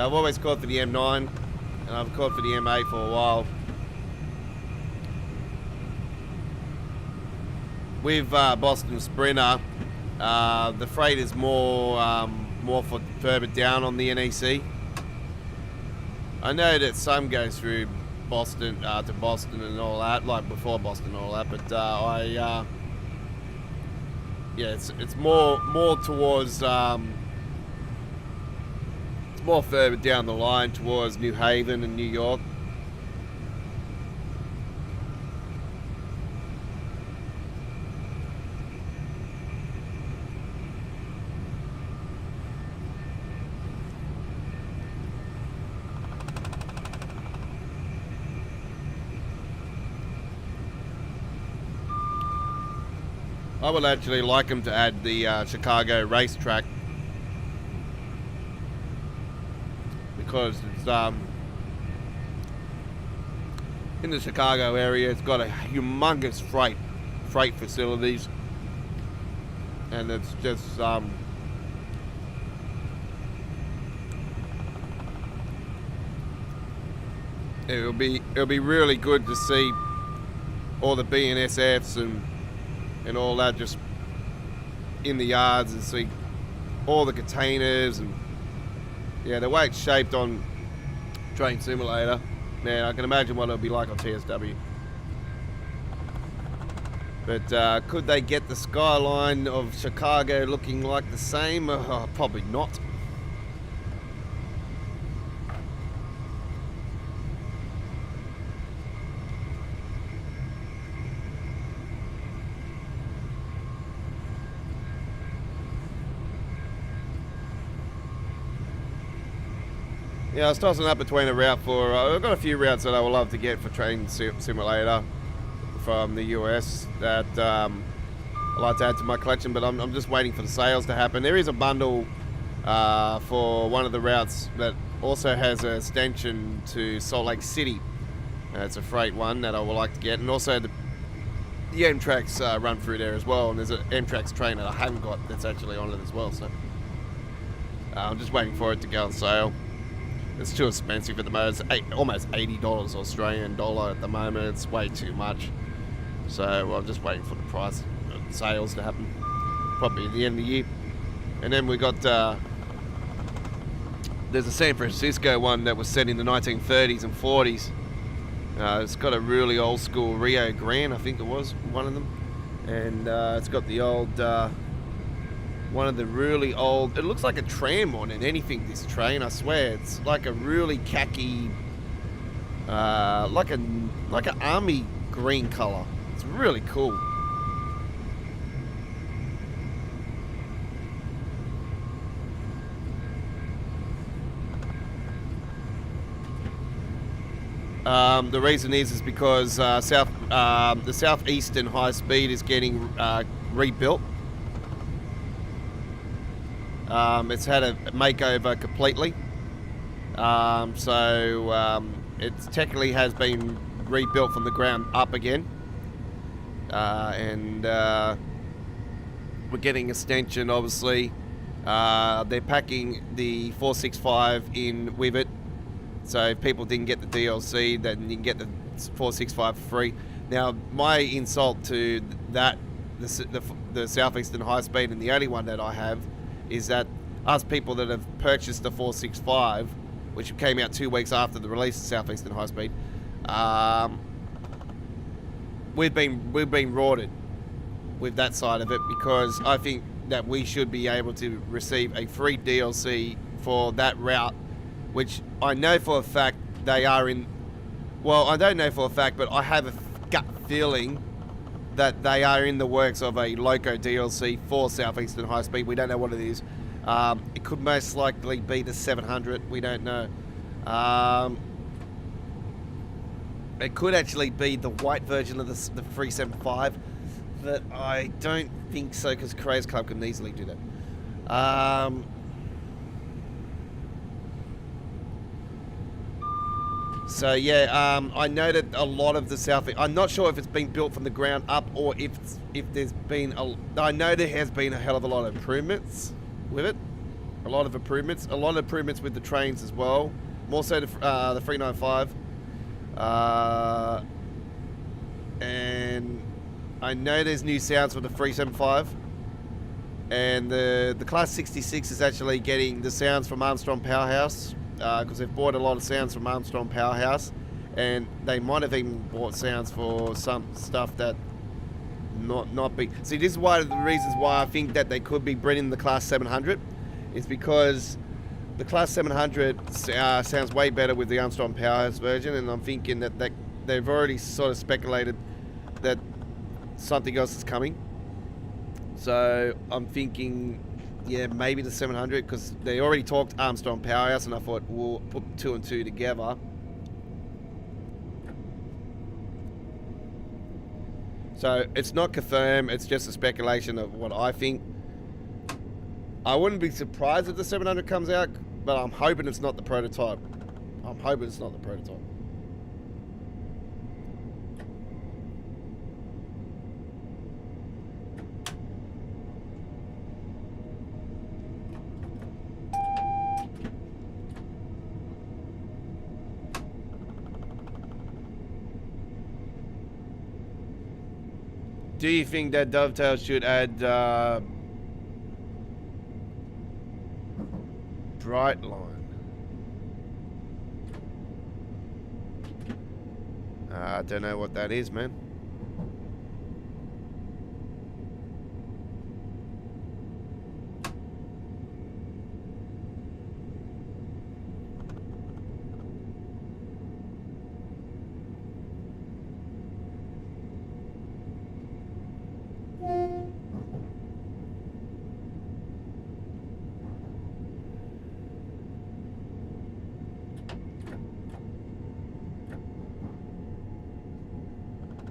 I've always called for the M9 and I've called for the M8 for a while. With Boston Sprinter, the freight is more for further down on the NEC. I know that some goes through Boston to Boston and all that, like before Boston and all that, but yeah, it's more towards it's more further down the line towards New Haven and New York. I would actually like them to add the Chicago racetrack, because it's in the Chicago area. It's got a humongous freight facilities, and it's just it'll be really good to see all the BNSFs and all that just in the yards, and see all the containers, and yeah, the way it's shaped on Train Simulator, man, I can imagine what it'll be like on TSW. But could they get the skyline of Chicago looking like the same? Probably not. Yeah, I was tossing up between a route for... I've got a few routes that I would love to get for Train Simulator from the US that I'd like to add to my collection, but I'm just waiting for the sales to happen. There is a bundle for one of the routes that also has an extension to Salt Lake City. It's a freight one that I would like to get, and also the Amtrak's run through there as well, and there's an Amtrak's train that I haven't got that's actually on it as well, so I'm just waiting for it to go on sale. It's too expensive at the moment. It's almost $80 Australian dollar at the moment. It's way too much. So I'm just waiting for the price of sales to happen, probably at the end of the year. And then we got there's a San Francisco one that was set in the 1930s and 40s. It's got a really old school Rio Grande, I think it was one of them, and it's got the old one of the really old, it looks like a tram more than anything, this train, I swear. It's like a really khaki, like an army green color. It's really cool. The reason is because the southeastern high speed is getting rebuilt. It's had a makeover completely, so it technically has been rebuilt from the ground up again, and we're getting extension, obviously. They're packing the 465 in with it, so if people didn't get the DLC, then you can get the 465 for free. Now, my insult to that, the southeastern high speed, and the only one that I have, is that us people that have purchased the 465, which came out 2 weeks after the release of Southeastern High Speed, we've been rorted with that side of it, because I think that we should be able to receive a free DLC for that route, which I know for a fact they are in. Well, I don't know for a fact, but I have a gut feeling that they are in the works of a loco DLC for Southeastern High Speed. We don't know what it is. It could most likely be the 700. We don't know. It could actually be the white version of the 375, but I don't think so, because Korea's Club can easily do that. So yeah, I know that a lot of the South, I'm not sure if it's been built from the ground up, or if there's been I know there has been a hell of a lot of improvements with it. A lot of improvements with the trains as well. More so the 395. And I know there's new sounds for the 375. And the Class 66 is actually getting the sounds from Armstrong Powerhouse because they've bought a lot of sounds from Armstrong Powerhouse, and they might have even bought sounds for some stuff that not be. See, this is one of the reasons why I think that they could be bringing the Class 700, is because the Class 700 sounds way better with the Armstrong Powerhouse version, and I'm thinking that they've already sort of speculated that something else is coming. So I'm thinking, yeah, maybe the 700, because they already talked Armstrong Powerhouse, and I thought we'll put 2 and 2 together. So it's not confirmed, it's just a speculation of what I think. I wouldn't be surprised if the 700 comes out, but I'm hoping it's not the prototype. I'm hoping it's not the prototype. Do you think that Dovetail should add bright line? I don't know what that is, man.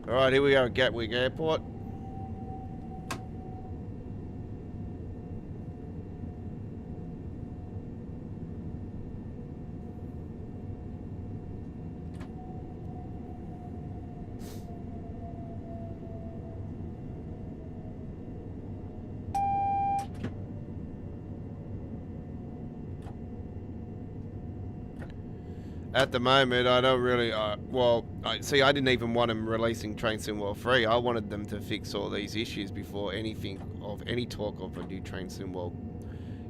Alright, here we are at Gatwick Airport. At the moment, I don't really, well, I didn't even want them releasing Train Sim World 3. I wanted them to fix all these issues before anything of any talk of a new Train Sim World.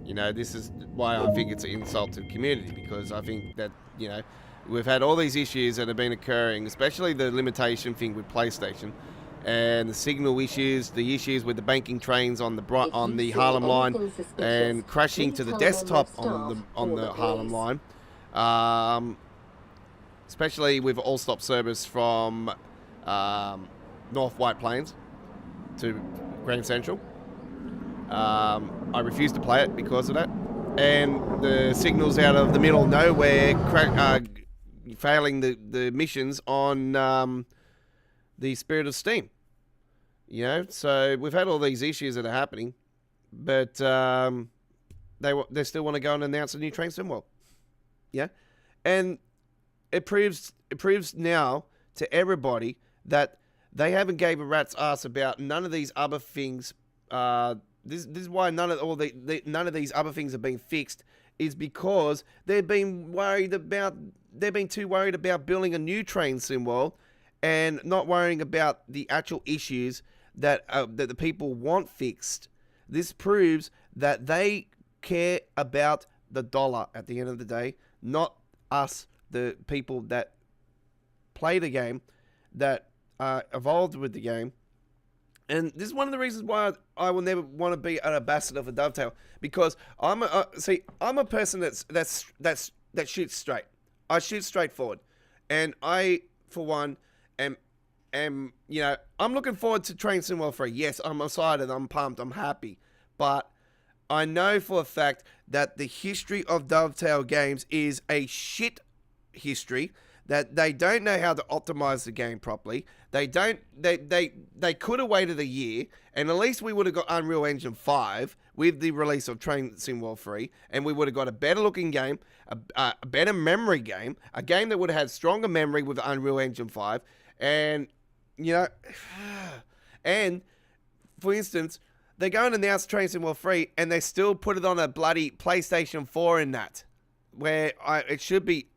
You know, this is why I think it's an insult to the community, because I think that, you know, we've had all these issues that have been occurring, especially the limitation thing with PlayStation, and the signal issues, the issues with the banking trains on the Harlem line, and crashing to the desktop on the Harlem line. Especially with all-stop service from North White Plains to Grand Central. I refuse to play it because of that. And the signals out of the middle of nowhere failing the missions on the Spirit of Steam. You know, so we've had all these issues that are happening, but they still want to go and announce a new Train Sim World. Yeah, and it proves now to everybody that they haven't gave a rat's ass about none of these other things. This is why none of these other things have been fixed, is because they've been too worried about building a new Train Sim World and not worrying about the actual issues that the people want fixed. This proves that they care about the dollar at the end of the day, not us, the people that play the game, that are involved with the game. And this is one of the reasons why I will never want to be an ambassador for Dovetail, because I'm a person that shoots straight. I shoot straight forward, and I, for one, am you know, I'm looking forward to Train Sim World 3. Yes, I'm excited, I'm pumped, I'm happy, but I know for a fact that the history of Dovetail games is a shit history, that they don't know how to optimize the game properly. They could have waited a year, and at least we would have got Unreal Engine 5 with the release of Train Sim World 3, and we would have got a better looking game, a better memory game, a game that would have had stronger memory with Unreal Engine 5, and, you know, and, for instance, they go and announce Train Sim World 3, and they still put it on a bloody PlayStation 4 in that, where it should be.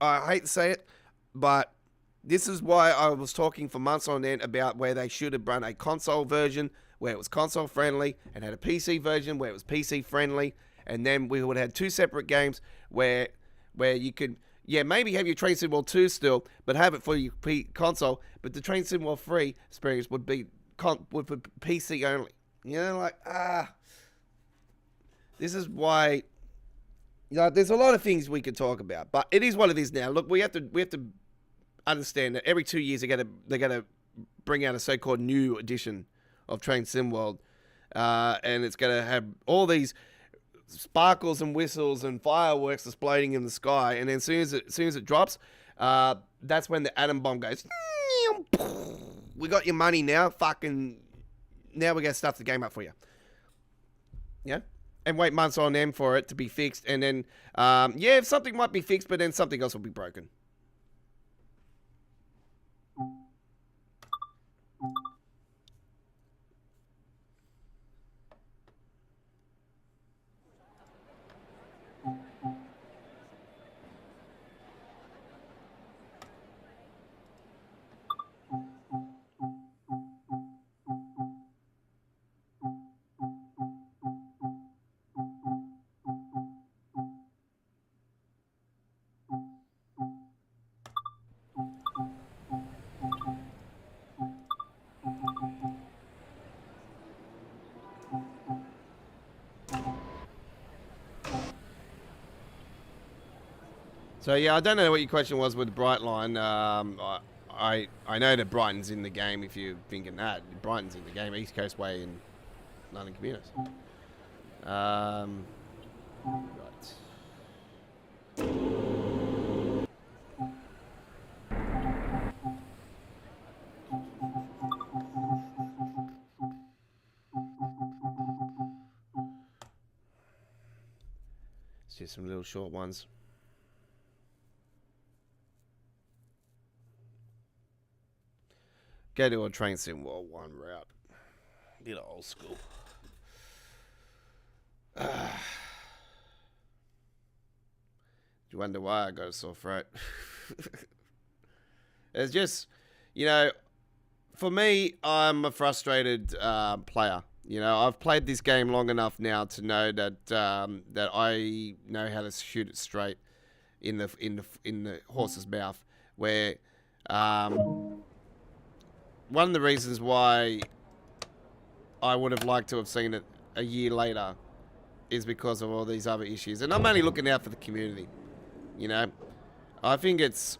I hate to say it, but this is why I was talking for months on end about where they should have run a console version where it was console friendly, and had a PC version where it was PC friendly, and then we would have had two separate games where where you could, yeah, maybe have your Train Sim World 2 still, but have it for your console, but the Train Sim World 3 experience would be PC only. You know, like, this is why, you know, there's a lot of things we could talk about, but it is what it is now. Look, we have to understand that every 2 years they're gonna bring out a so-called new edition of Train Sim World, and it's gonna have all these sparkles and whistles and fireworks exploding in the sky, and then as soon as it drops, that's when the atom bomb goes. We got your money now, fucking. Now we're gonna stuff the game up for you. Yeah, and wait months on end for it to be fixed, and then yeah, something might be fixed, but then something else will be broken. So yeah, I don't know what your question was with Brightline. I know that Brighton's in the game. If you're thinking that, Brighton's in the game. East Coast Way in London Communities. Right. It's just some little short ones. Go to a Train Sim World 1 route. Get old school. You wonder why I got a sore throat. It's just, you know, for me, I'm a frustrated player. You know, I've played this game long enough now to know that that I know how to shoot it straight in the horse's mouth. Where one of the reasons why I would have liked to have seen it a year later is because of all these other issues, and I'm only looking out for the community. You know, I think it's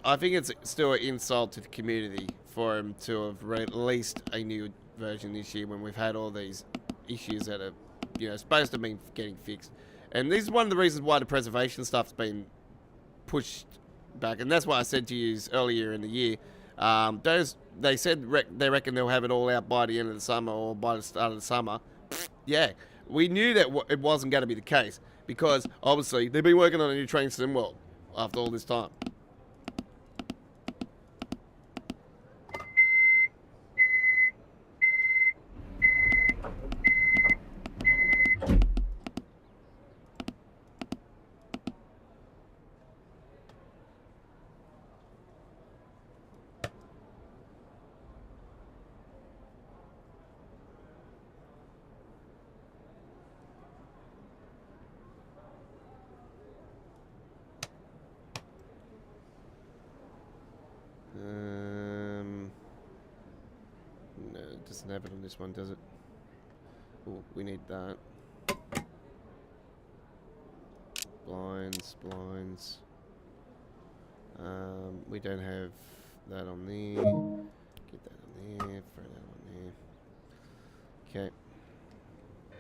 still an insult to the community for him to have released a new version this year when we've had all these issues that are, you know, supposed to be getting fixed. And this is one of the reasons why the preservation stuff's been pushed back, and that's why I said to you earlier in the year. They said they reckon they'll have it all out by the end of the summer or by the start of the summer. Yeah, we knew that it wasn't going to be the case because obviously they've been working on a new Train Sim World after all this time. No, it doesn't have it on this one, does it? Oh, we need that. Blinds. We don't have that on there. Get that on there. Throw that on there.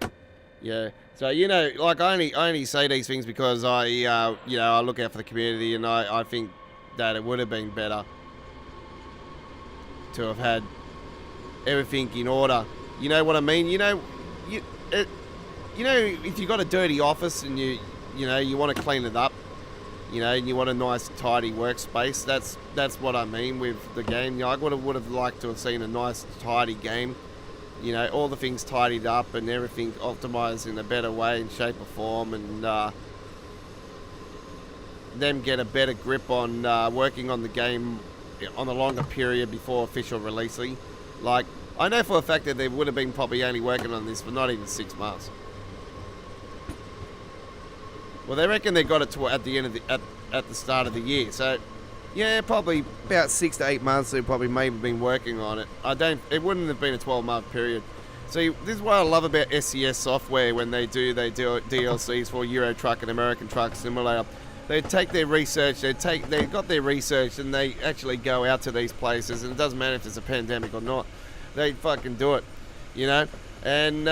Okay. Yeah. So you know, like I only say these things because I you know, I look out for the community, and I think that it would have been better to have had everything in order. You know what I mean? You know, you know, if you got a dirty office and you know you want to clean it up, you know, and you want a nice tidy workspace, that's what I mean with the game. You know, I would have liked to have seen a nice tidy game. You know, all the things tidied up and everything optimized in a better way and shape or form, and them get a better grip on working on the game on a longer period before official releasing. Like, I know for a fact that they would have been probably only working on this for not even 6 months. Well, they reckon they got it to at the end of the at the start of the year. So, yeah, probably about 6 to 8 months. They've probably maybe been working on it. It wouldn't have been a 12-month period. See, this is what I love about SCS software when they do DLCs for Euro Truck and American Truck Simulator. They take their research, they got their research, and they actually go out to these places, and it doesn't matter if it's a pandemic or not. They fucking do it, you know? And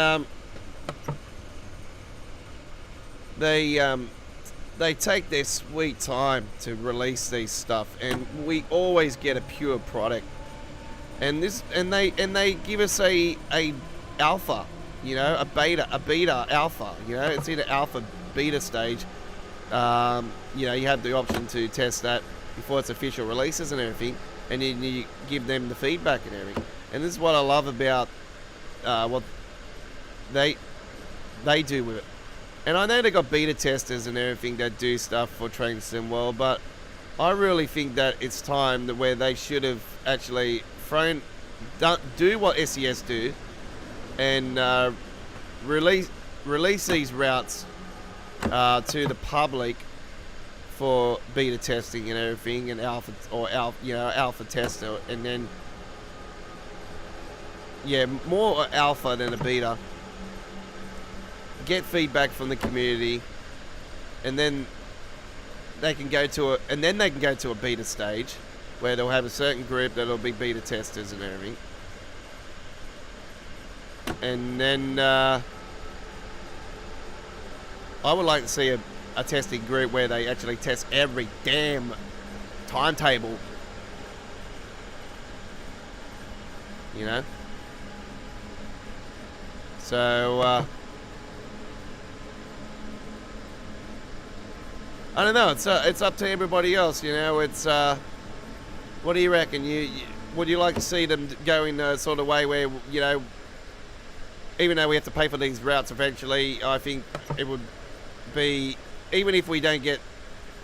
they take their sweet time to release these stuff, and we always get a pure product. And they give us a alpha, you know, a beta alpha, you know, it's either alpha beta stage. You know, you have the option to test that before it's official releases and everything, and then you give them the feedback and everything. And this is what I love about what they do with it. And I know they got beta testers and everything that do stuff for Train Sim World, but I really think that it's time that where they should have actually do what SES do and release these routes to the public for beta testing and everything, and alpha tester, and then more alpha than a beta. Get feedback from the community, and then they can go to a beta stage where they'll have a certain group that'll be beta testers and everything, and then I would like to see a testing group where they actually test every damn timetable, you know. So I don't know. It's up to everybody else, you know. It's what do you reckon? Would you like to see them go in a sort of way where, you know, even though we have to pay for these routes eventually, I think it would be, even if we don't get,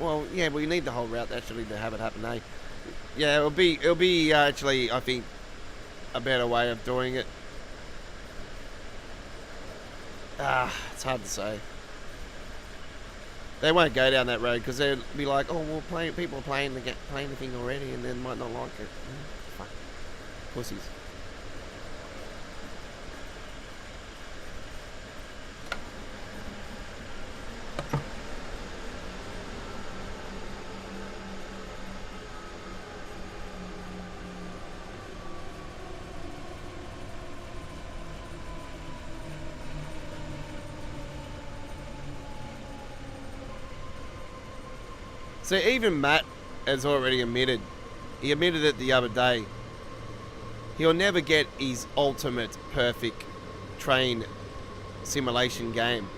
well, yeah, we need the whole route actually to have it happen, eh? Yeah, it'll be actually, I think, a better way of doing it. It's hard to say. They won't go down that road because they'll be like, oh, well, people are playing the thing already, and they might not like it. Fuck. Pussies. So even Matt has already admitted, he admitted it the other day, he'll never get his ultimate perfect train simulation game.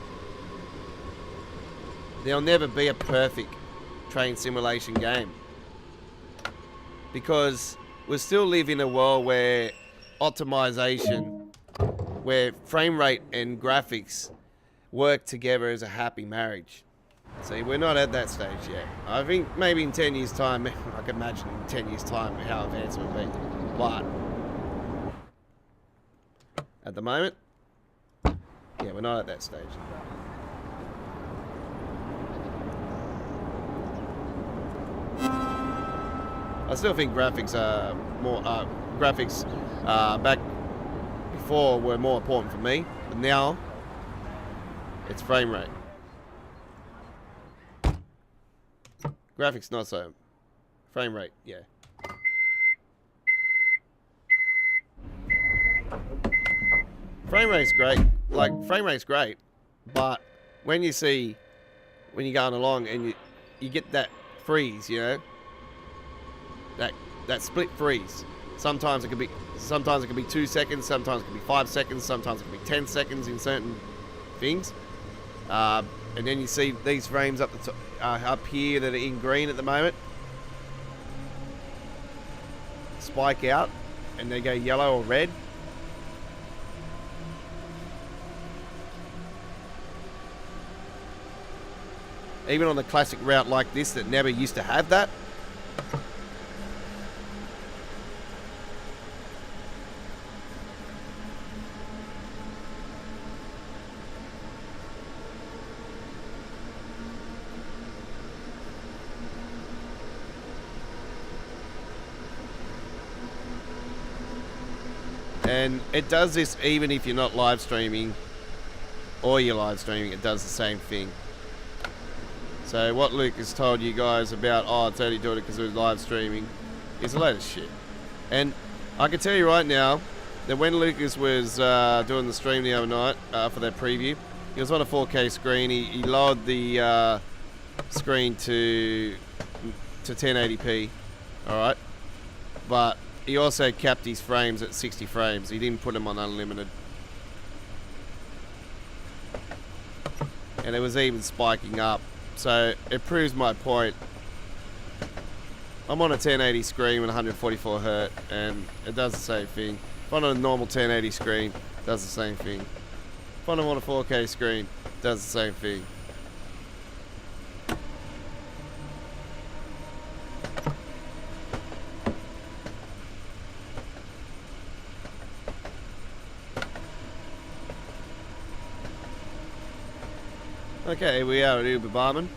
There'll never be a perfect train simulation game. Because we still live in a world where optimization, where frame rate and graphics work together as a happy marriage. See, we're not at that stage yet. I think maybe in 10 years' time, I can imagine in 10 years' time how advanced we'll be. But at the moment, yeah, we're not at that stage. I still think graphics are more, back before were more important for me, but now it's frame rate. Graphics not so. Frame rate, yeah. Frame rate's great. Like, frame rate's great, but when you're going along and you get that freeze, you know, that split freeze. Sometimes it could be 2 seconds, sometimes it could be 5 seconds, sometimes it could be 10 seconds in certain things. And then you see these frames up the top, up here that are in green at the moment spike out, and they go yellow or red. Even on the classic route like this that never used to have that. And it does this even if you're not live streaming or you're live streaming, it does the same thing. So what Luke has told you guys about, oh, it's only doing it because it was live streaming, is a load of shit. And I can tell you right now that when Lucas was doing the stream the other night for that preview, he was on a 4K screen. He lowered the screen to 1080p, alright? But he also capped his frames at 60 frames. He didn't put them on unlimited. And it was even spiking up. So it proves my point. I'm on a 1080 screen with 144 Hz and it does the same thing. If I'm on a normal 1080 screen, it does the same thing. If I'm on a 4K screen, it does the same thing. Okay, we are at Uber Barman.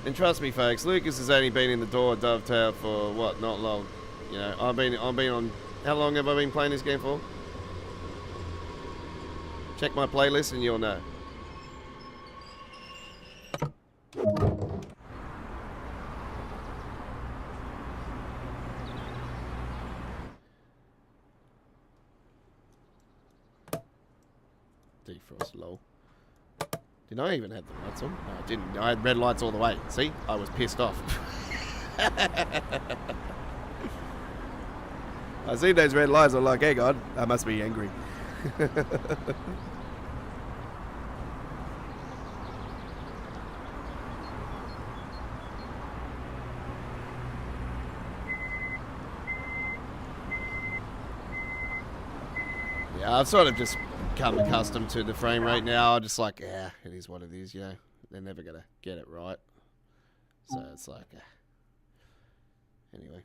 And trust me, folks, Lucas has only been in the door of Dovetail for what? Not long. You know, I've been on. How long have I been playing this game for? Check my playlist and you'll know. Defrost low. Did I even have the lights on? No, I didn't. I had red lights all the way. See? I was pissed off. I see those red lights. I'm like, hey, God, I must be angry. Yeah, I've sort of just become accustomed to the frame rate now. I'm just like, yeah, it is what it is, you know. They're never going to get it right. So it's like, anyway.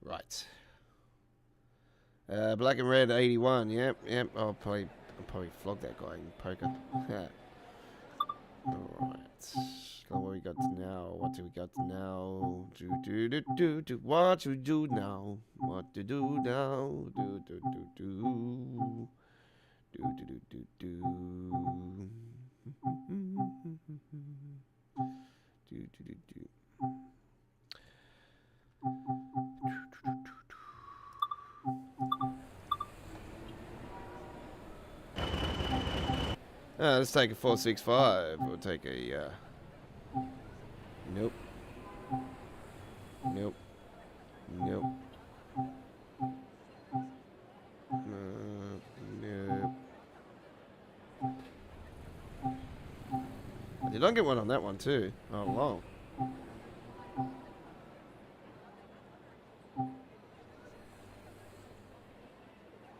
Right. Black and red 81. Yep. I'll probably flog that guy in poker. Alright. So what we got now? What do we got now? Do. What to do now? What to do now? Do. Let's take a 465. We'll take a, Nope. Nope. Did I get one on that one too? Oh, wow.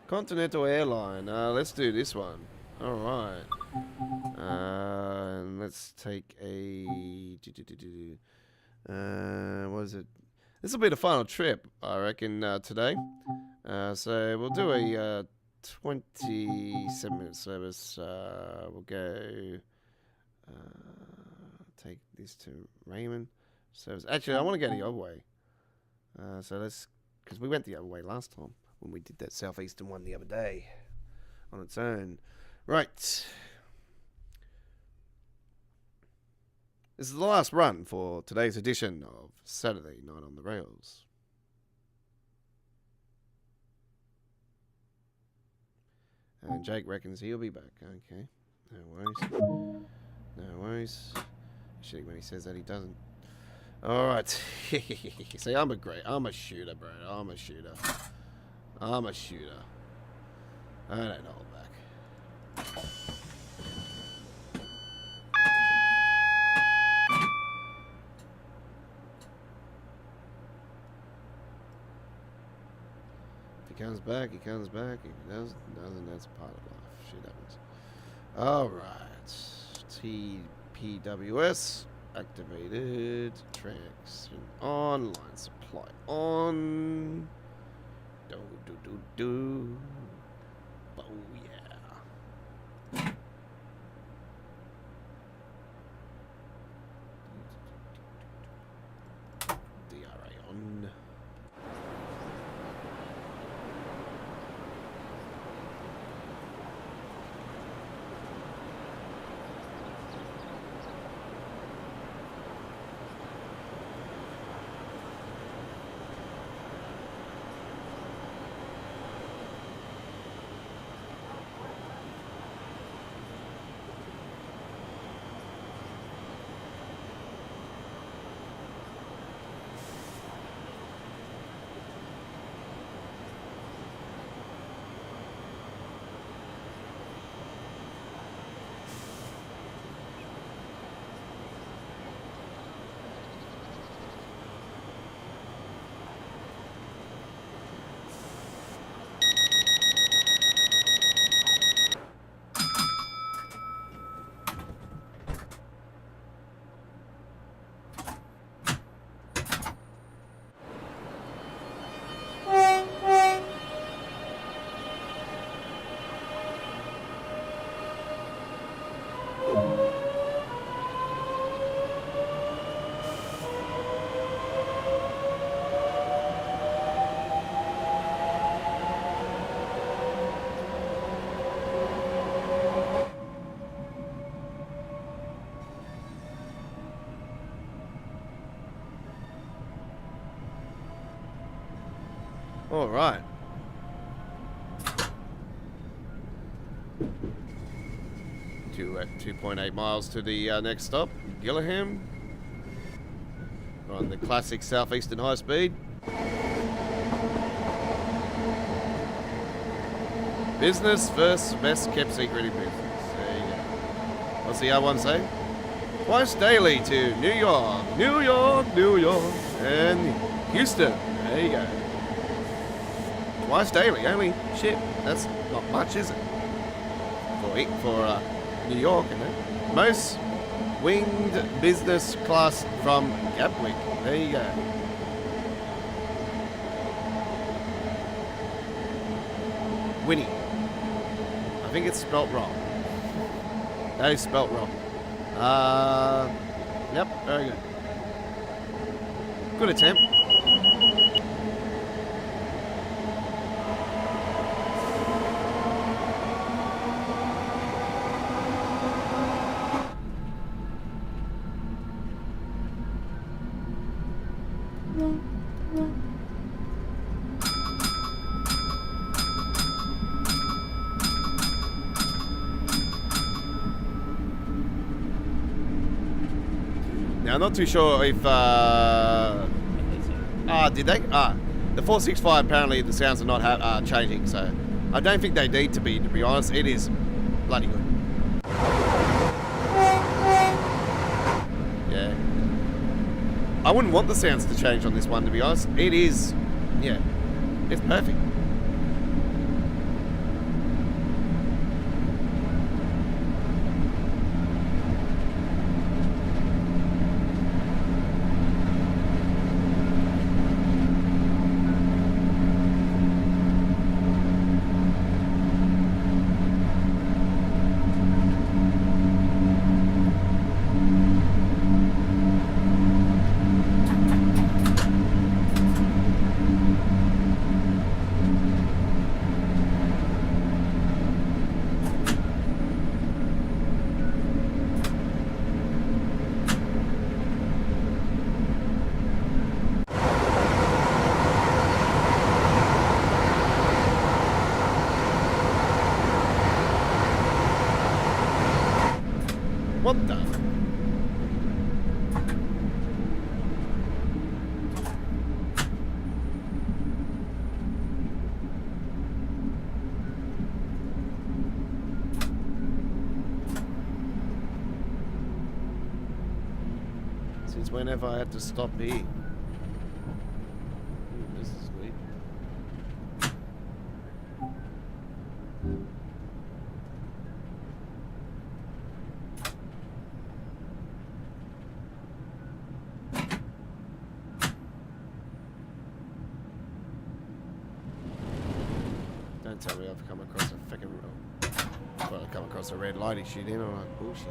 Continental Airline. Let's do this one. Alright. Let's take a... what is it? This will be the final trip, I reckon, today. So we'll do a 27-minute service. We'll go... take this to Raymond. Service. Actually, I want to go the other way. So let's... Because we went the other way last time when we did that southeastern one the other day on its own. Right. This is the last run for today's edition of Saturday Night on the Rails. And Jake reckons he'll be back. Okay. No worries. No worries. Actually, when he says that, he doesn't. Alright. See, I'm a shooter, bro. I'm a shooter. I don't know back. If he comes back, he comes back. If he doesn't, that's part of life. Shit happens. Alright. TPWS activated. Traction on. Line supply on. Do. Oh yeah. All right. At 2.8 miles to the next stop, Gillingham. We're on the classic southeastern high speed. Business first, best kept secret in business. There you go. What's the other one say? Twice daily to New York, New York, New York, and Houston. There you go. Twice daily, only shit. That's not much, is it? For New York, isn't it? Most winged business class from Gatwick. There you go. Winnie. I think it's spelt wrong. That is spelt wrong. Yep, very good. Good attempt. Now, I'm not too sure if, did they? The 465, apparently the sounds are not changing, so I don't think they need to be honest. It is bloody good. Yeah. I wouldn't want the sounds to change on this one, to be honest. It is, yeah, it's perfect. What the? Since whenever I had to stop here? Ooh, this is weird. Don't tell me I've come across a fucking... Well, I've come across a red lighting shit in. I'm like, bullshit.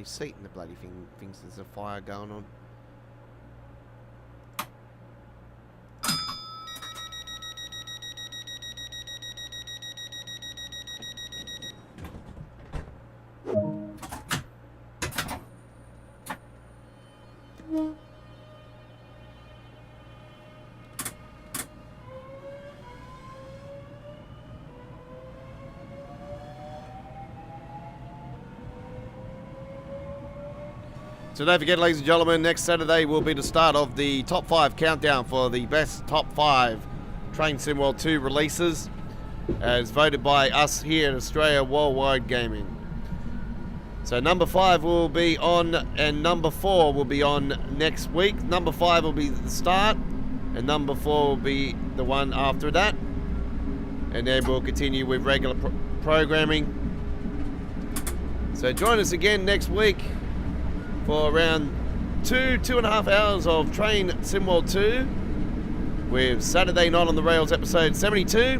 your seat and the bloody thing thinks there's a fire going on. So don't forget, ladies and gentlemen, next Saturday will be the start of the top 5 countdown for the best top 5 Train Sim World 2 releases, as voted by us here in Australia, Worldwide Gaming. So number 5 will be on, and number 4 will be on next week. Number 5 will be the start, and number 4 will be the one after that. And then we'll continue with regular programming. So join us again next week for around 2.5 hours of Train Sim World 2 with Saturday Night on the Rails episode 72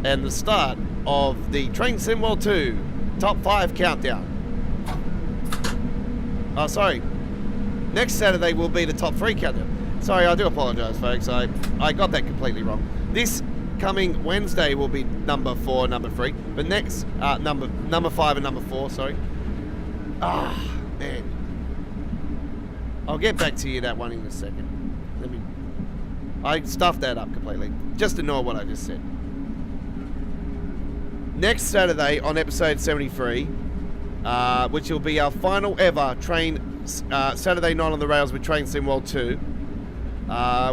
and the start of the Train Sim World 2 top 5 countdown. Oh, sorry. Next Saturday will be the top 3 countdown. Sorry, I do apologize, folks. I got that completely wrong. This coming Wednesday will be number 4, number 3, but next number 5 and number 4. Sorry. Ah, man. I'll get back to you that one in a second. I stuffed that up completely. Just ignore what I just said. Next Saturday on episode 73, which will be our final ever Saturday Night on the Rails with Train Sim World 2,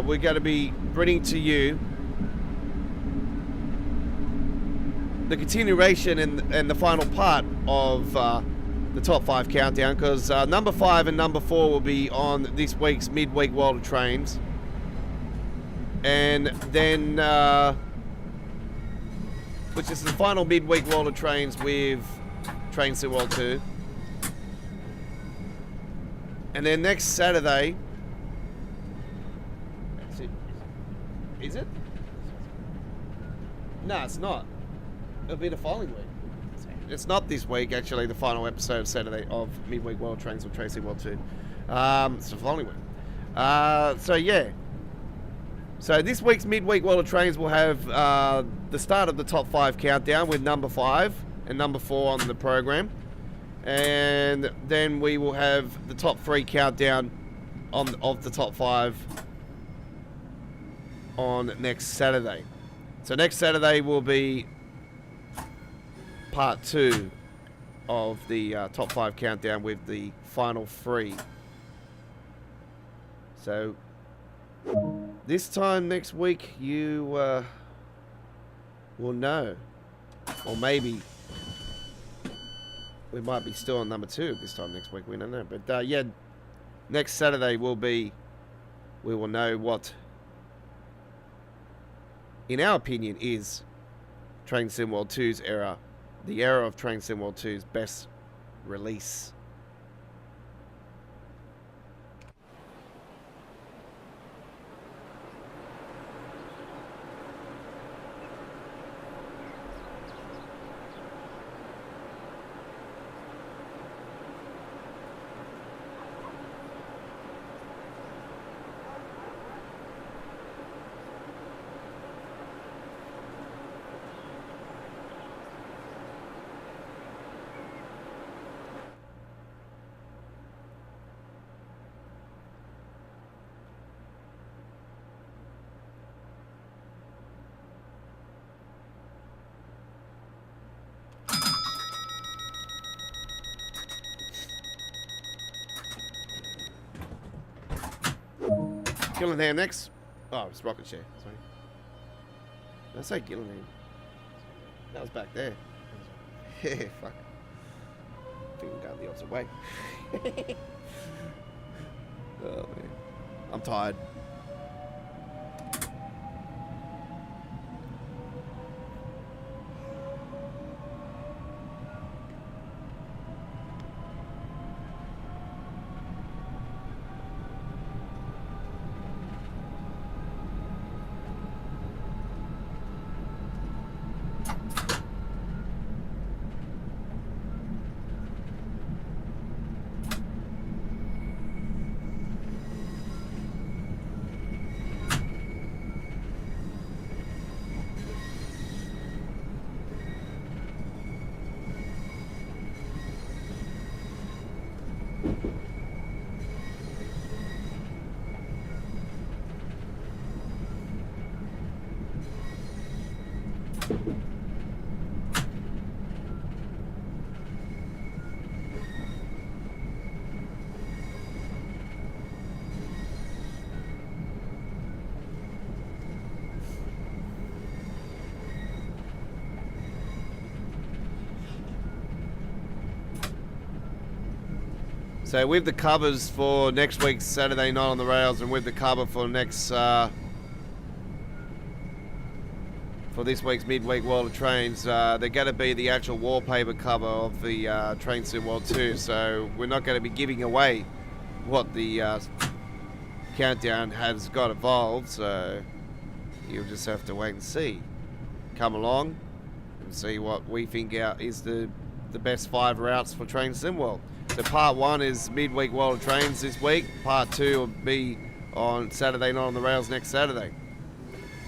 we're going to be bringing to you the continuation and the final part of the top 5 countdown, because number 5 and number 4 will be on this week's midweek World of Trains, and then which is the final midweek World of Trains with Train Sim World 2, and then next Saturday, is it? No, it's not. It'll be the following week. It's not this week, actually, the final episode of Saturday of Midweek World Trains with Train Sim World 2. It's the following week. So, yeah. So, this week's Midweek World of Trains will have the start of the top 5 countdown with number 5 and number 4 on the program. And then we will have the top 3 countdown of the top 5 on next Saturday. So, next Saturday will be part 2 of the top 5 countdown with the final 3. So this time next week you will know, or maybe we might be still on number 2 this time next week, we don't know, but yeah, next Saturday we will know what, in our opinion, is Train Sim World 2's era. The era of Train Sim World 2's best release. Gillingham next. Oh, it's Rocket Share. Sorry. Did I say Gillingham? That was back there. Yeah, fuck. I think I'm going the opposite way. Oh, man. I'm tired. So with the covers for next week's Saturday Night on the Rails, and with the cover for next for this week's midweek World of Trains, they're going to be the actual wallpaper cover of the Train Sim World 2. So we're not going to be giving away what the countdown has got involved. So you'll just have to wait and see. Come along and see what we think out is the best 5 routes for Train Sim World. So part 1 is midweek World of Trains this week. Part 2 will be on Saturday Night on the Rails next Saturday.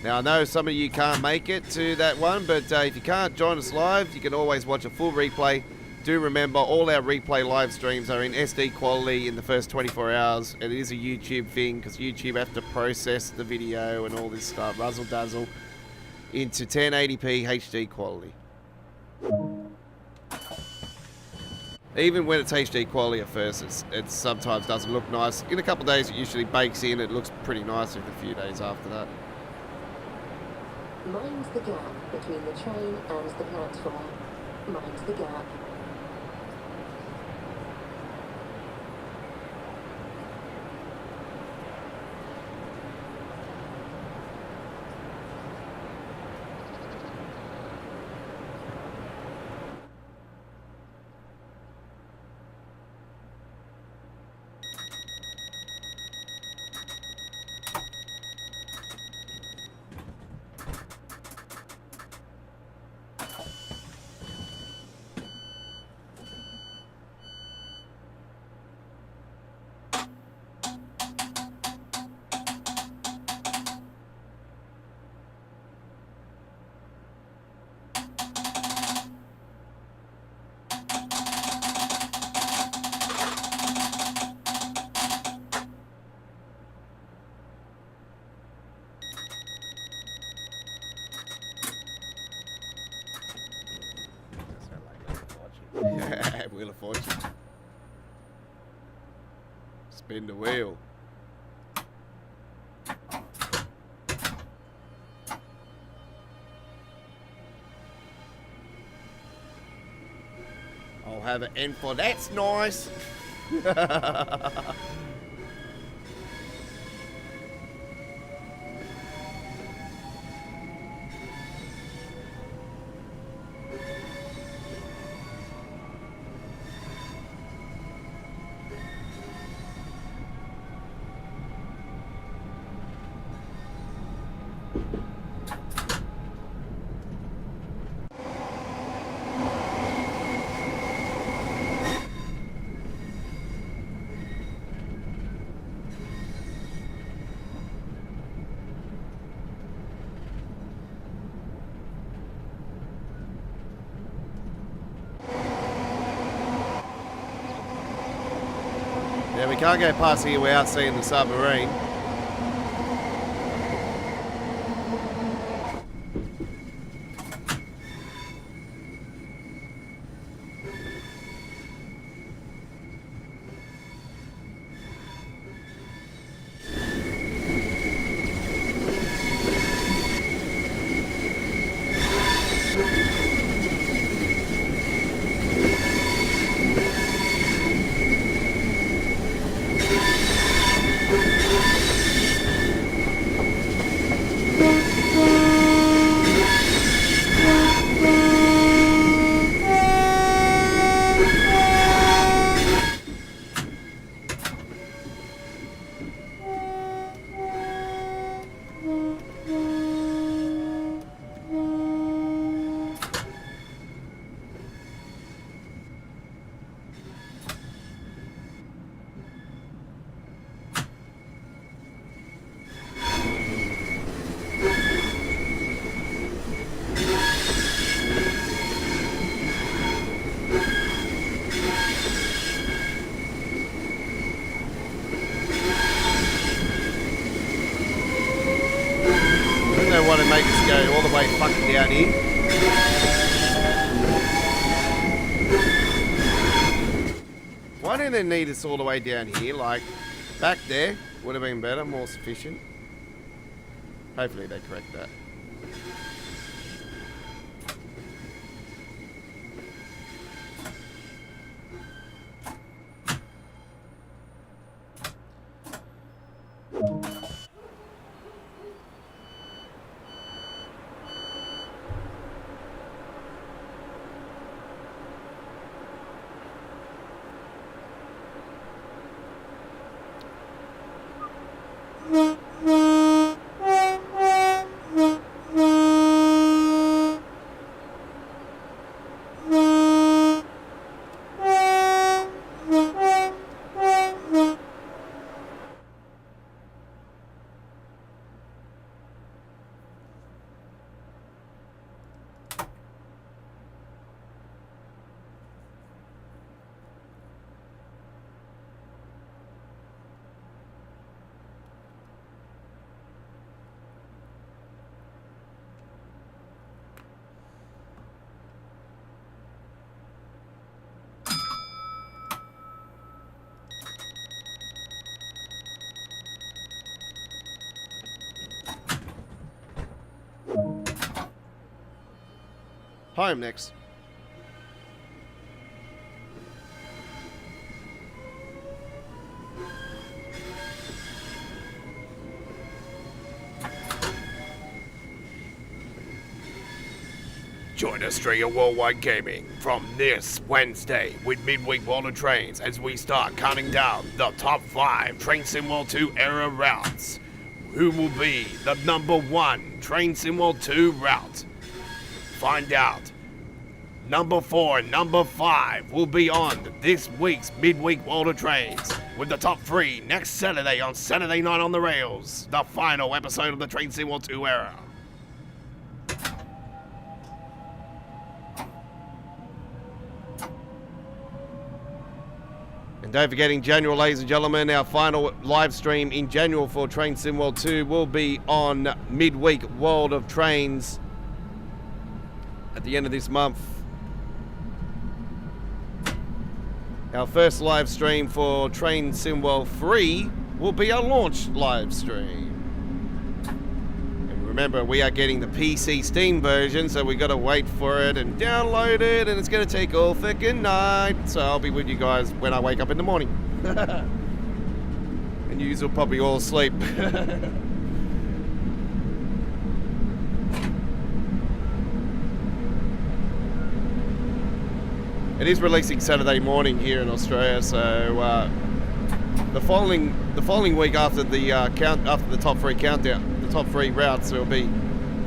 Now I know some of you can't make it to that one, but if you can't join us live, you can always watch a full replay. Do remember, all our replay live streams are in SD quality in the first 24 hours. It is a YouTube thing because YouTube have to process the video and all this stuff, razzle dazzle, into 1080p HD quality. Even when it's HD quality at first, it sometimes doesn't look nice. In a couple of days it usually bakes in, it looks pretty nice in a few days after that. Mind the gap between the train and the platform. Mind the gap. Wheel of Fortune. Spin the wheel. I'll have an N for that's nice. Yeah, we can't go past here without seeing the submarine. Want to make this go all the way fucking down here. Why do they need us all the way down here? Like, back there would have been better, more sufficient. Hopefully they correct that. home next. Join us through your Worldwide Gaming from this Wednesday with midweek World of Trains as we start counting down the top 5 Train Sim World 2 era routes. Who will be the number 1 Train Sim World 2 route? Find out. Number 4 and number 5 will be on this week's midweek World of Trains, with the top 3 next Saturday on Saturday Night on the Rails, the final episode of the Train Sim World 2 era. And don't forget, in January, ladies and gentlemen, our final live stream in January for Train Sim World 2 will be on midweek World of Trains at the end of this month. Our first live stream for Train Sim World 3 will be our launch live stream. And remember, we are getting the PC Steam version, so we got to wait for it and download it, and it's going to take all frickin' night. So I'll be with you guys when I wake up in the morning. And yous will probably all sleep. It is releasing Saturday morning here in Australia, so the following week after the top 3 countdown, the top 3 routes, will be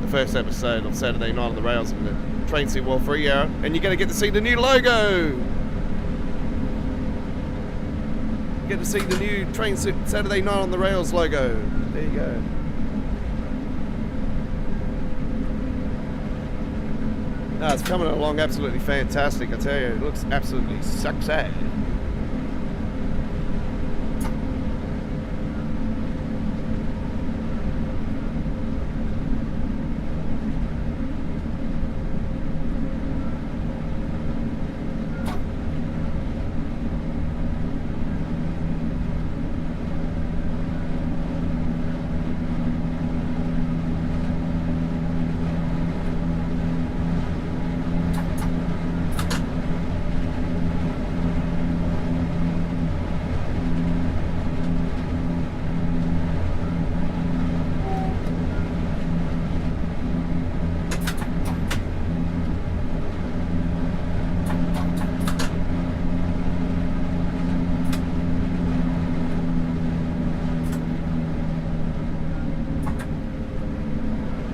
the first episode of Saturday Night on the Rails in the Train Sim World 3 era, and you're going to get to see the new logo. You get to see the new Saturday Night on the Rails logo. There you go. No, it's coming along absolutely fantastic, I tell you. It looks absolutely sexy.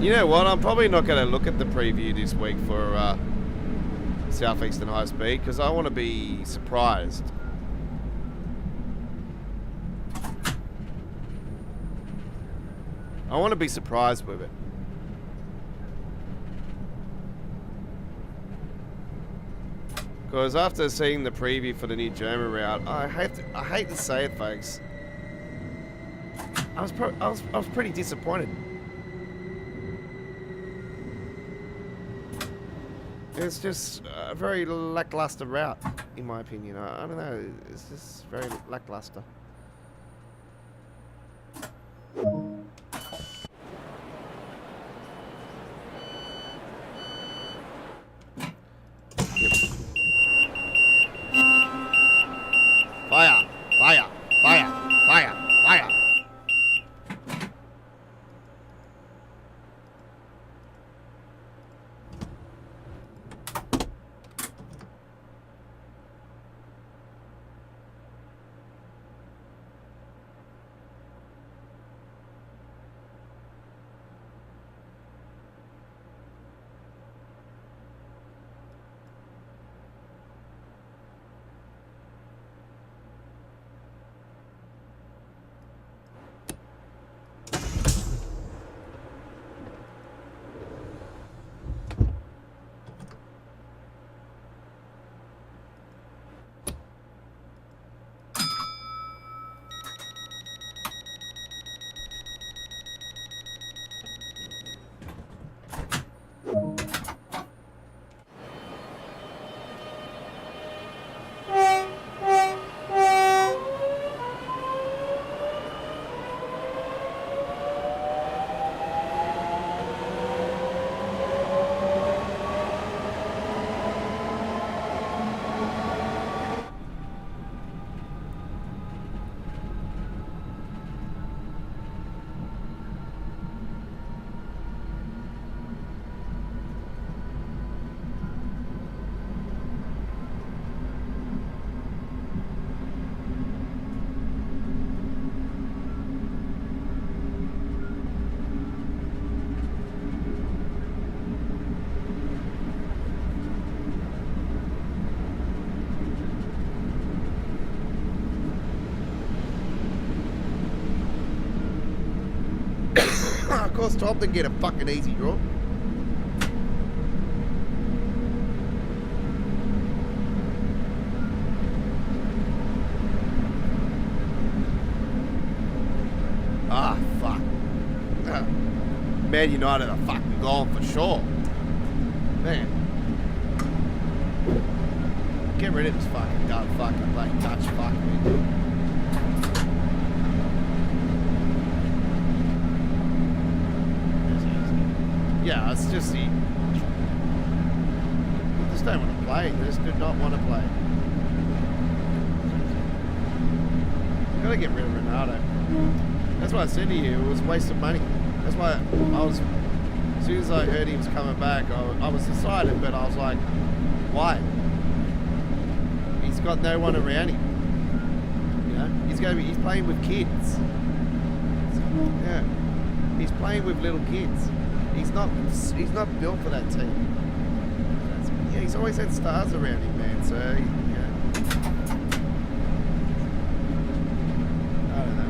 You know what? I'm probably not going to look at the preview this week for Southeastern High Speed because I want to be surprised. I want to be surprised with it. Because after seeing the preview for the new German route, I hate to say it, folks. I was pretty disappointed. It's just a very lackluster route, in my opinion. I don't know. It's just very lackluster. Fire! Fire! Fire! Fire! Fire! course Tom didn't get a fucking easy draw. Ah, fuck. Man United are fucking gone for sure. Man. Get rid of this fucking gun fucking play touch fuck me. Yeah, it's just the... I just don't want to play. I just do not want to play. Gotta get rid of Ronaldo. That's why I said to you, it was a waste of money. That's why I was... As soon as I heard he was coming back, I was decided, but I was like, why? He's got no one around him. You know? He's playing with kids. Yeah. He's playing with little kids. He's not built for that team. Yeah, he's always had stars around him, man. So yeah. I don't know.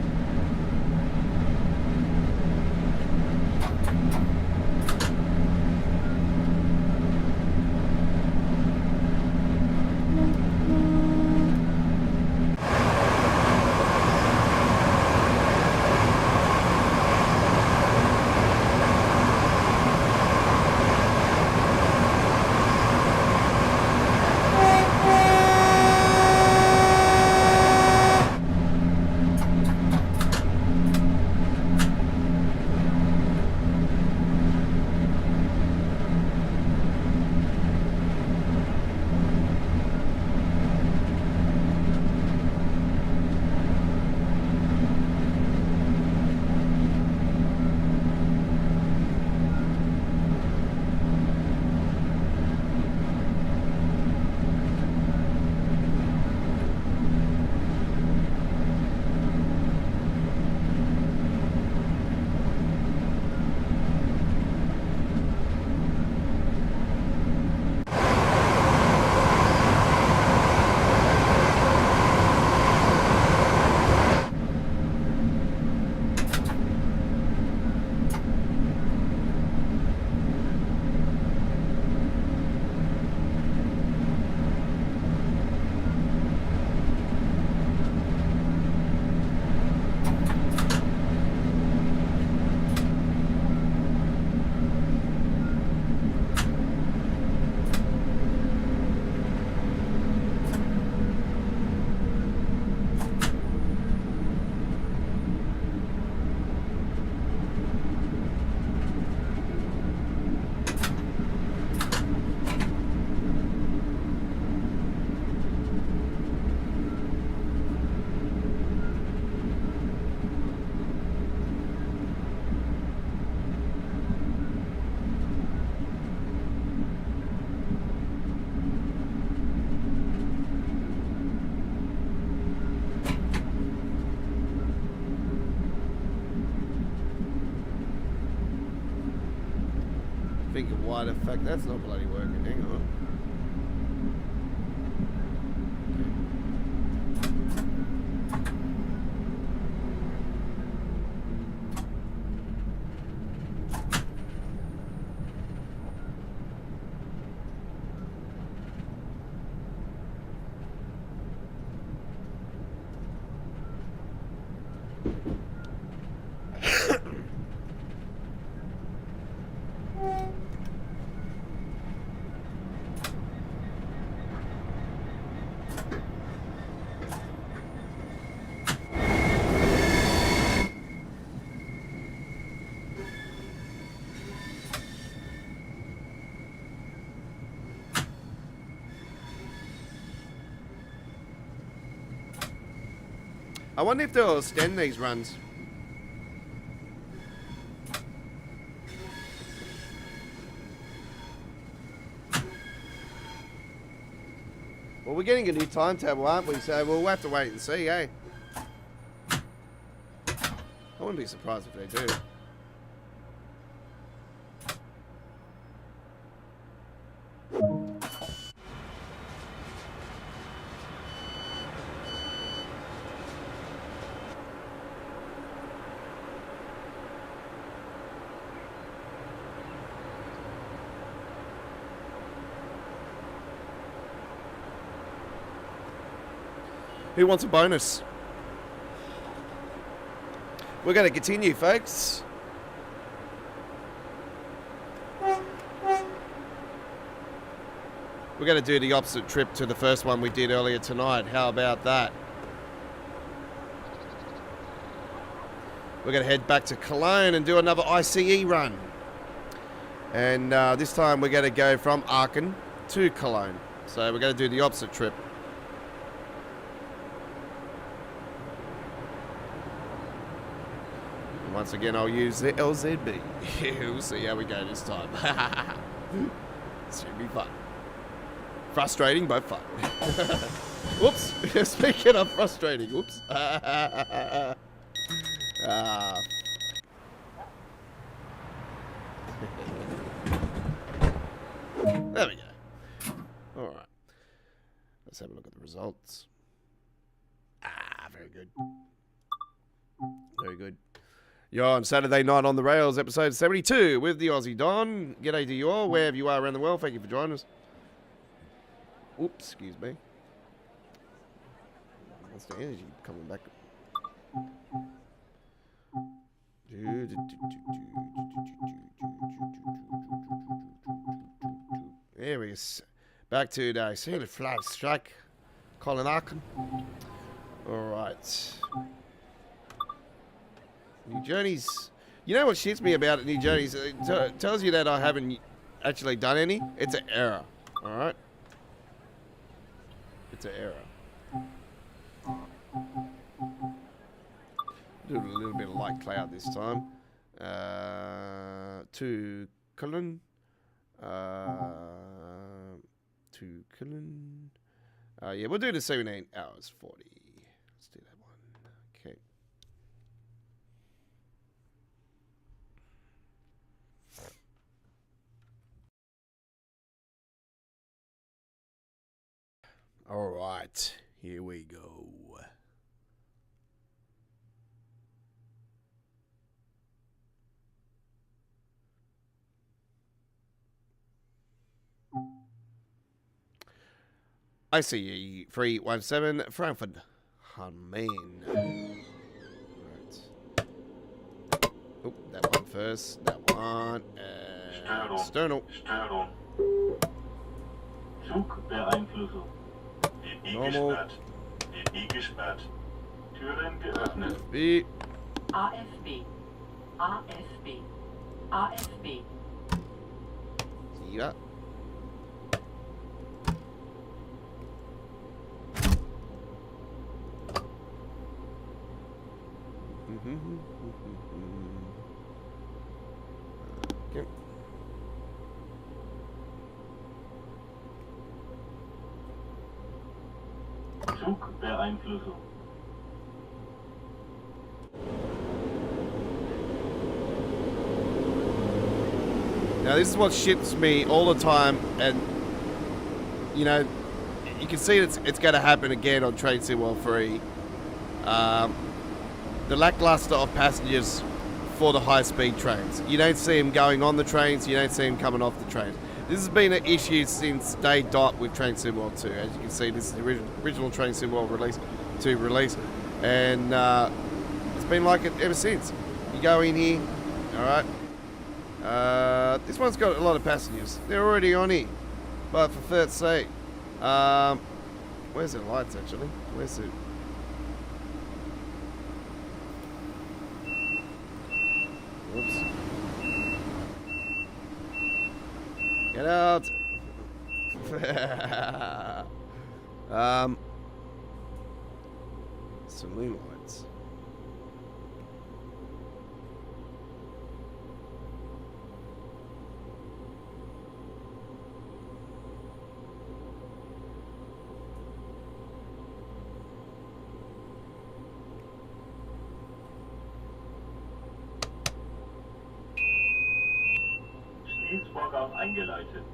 Thinking, why the fuck that's not bloody working? Hang on. I wonder if they'll extend these runs. Well, we're getting a new timetable, aren't we? So we'll have to wait and see, eh? I wouldn't be surprised if they do. Who wants a bonus? We're going to continue, folks. We're going to do the opposite trip to the first one we did earlier tonight. How about that? We're going to head back to Cologne and do another ICE run. And this time we're going to go from Aachen to Cologne. So we're going to do the opposite trip. And once again, I'll use the LZB. We'll see how we go this time. This should be fun. Frustrating, but fun. Whoops. Speaking of frustrating, whoops. There we go. All right. Let's have a look at the results. Very good. Very good. You're on Saturday Night on the Rails, episode 72 with the Aussie Don. G'day to you all, wherever you are around the world. Thank you for joining us. Oops, excuse me. What's the energy coming back? There he is. Back to the Sailor Flag Strike. Colin Arkin. Alright. New Journeys. You know what shits me about New Journeys? It tells you that I haven't actually done any. It's an error. Alright? It's an error. Do a little bit of light cloud this time. To Cullen. To Cullen. Yeah, we'll do the 17 hours 40. Let's do that one. Okay. All right, here we go. ICE 317 Frankfurt am Main. Right. Oh, that one first. That one. Sternal. Zugbeeinflussung. Normal. DI gesperrt. Türen geöffnet. B. AFB. AFB. AFB. Ja. Okay. Zugbeeinflussung. Now this is what shits me all the time, and you know, you can see it's going to happen again on Train Sim World 3. The lackluster of passengers for the high-speed trains. You don't see them going on the trains, you don't see them coming off the trains. This has been an issue since day dot with Train Sim World 2. As you can see, this is the original Train Sim World release, and it's been like it ever since. You go in here, alright. This one's got a lot of passengers. They're already on here. But for first sake, where's the lights actually? Where's the... Whoops. Get out. Saloon lights. Schließvorgang eingeleitet.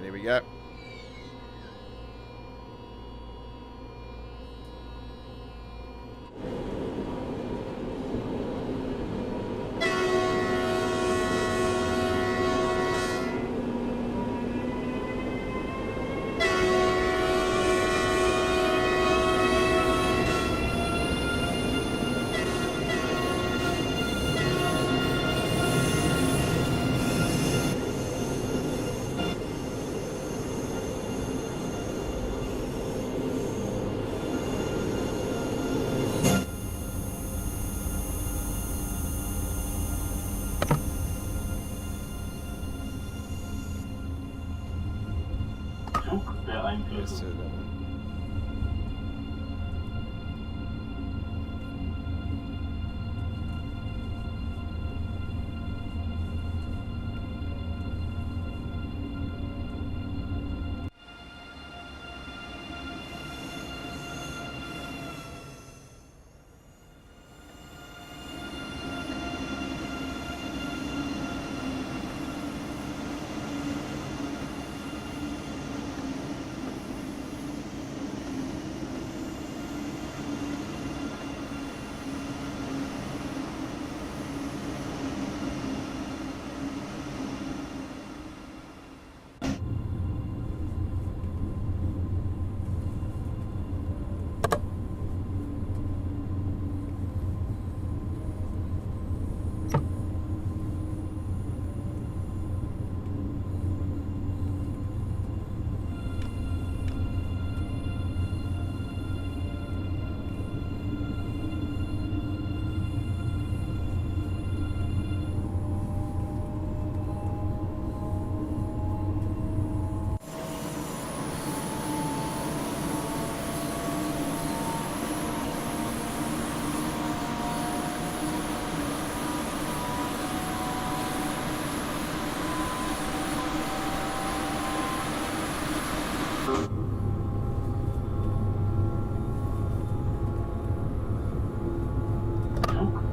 Here we go. Flugbeeinflussung.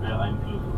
That one. Flugbeeinflussung.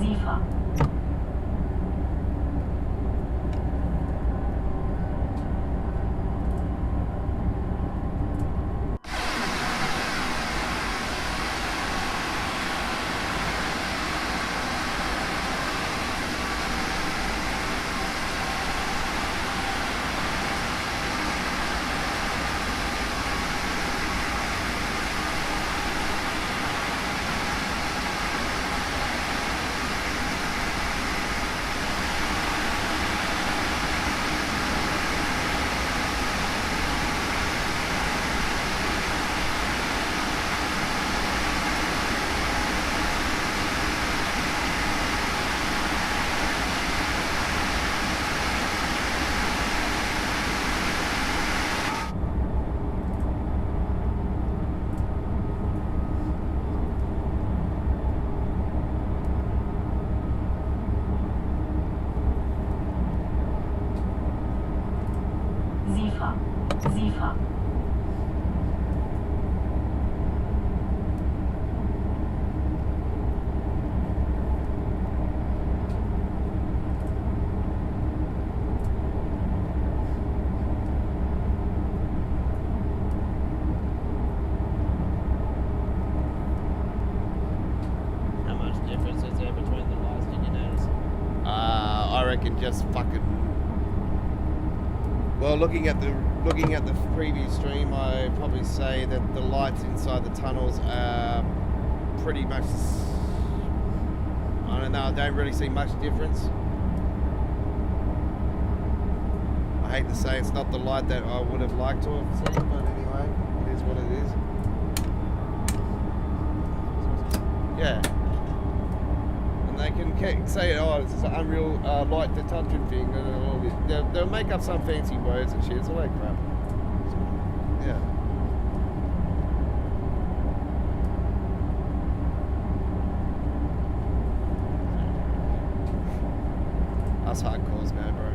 SIFA. SIFA. SIFA. How much difference is there between the lights, did you notice? I reckon just fucking. Well, looking at the previous stream, I probably say that the lights inside the tunnels are pretty much. I don't know. I don't really see much difference. I hate to say it's not the light that I would have liked to have seen, but anyway, it is what it is. Yeah. And they can say, oh, this is an Unreal Light detention thing. They'll make up some fancy words and shit. It's all that crap. Yeah. Us hardcores, man, bro.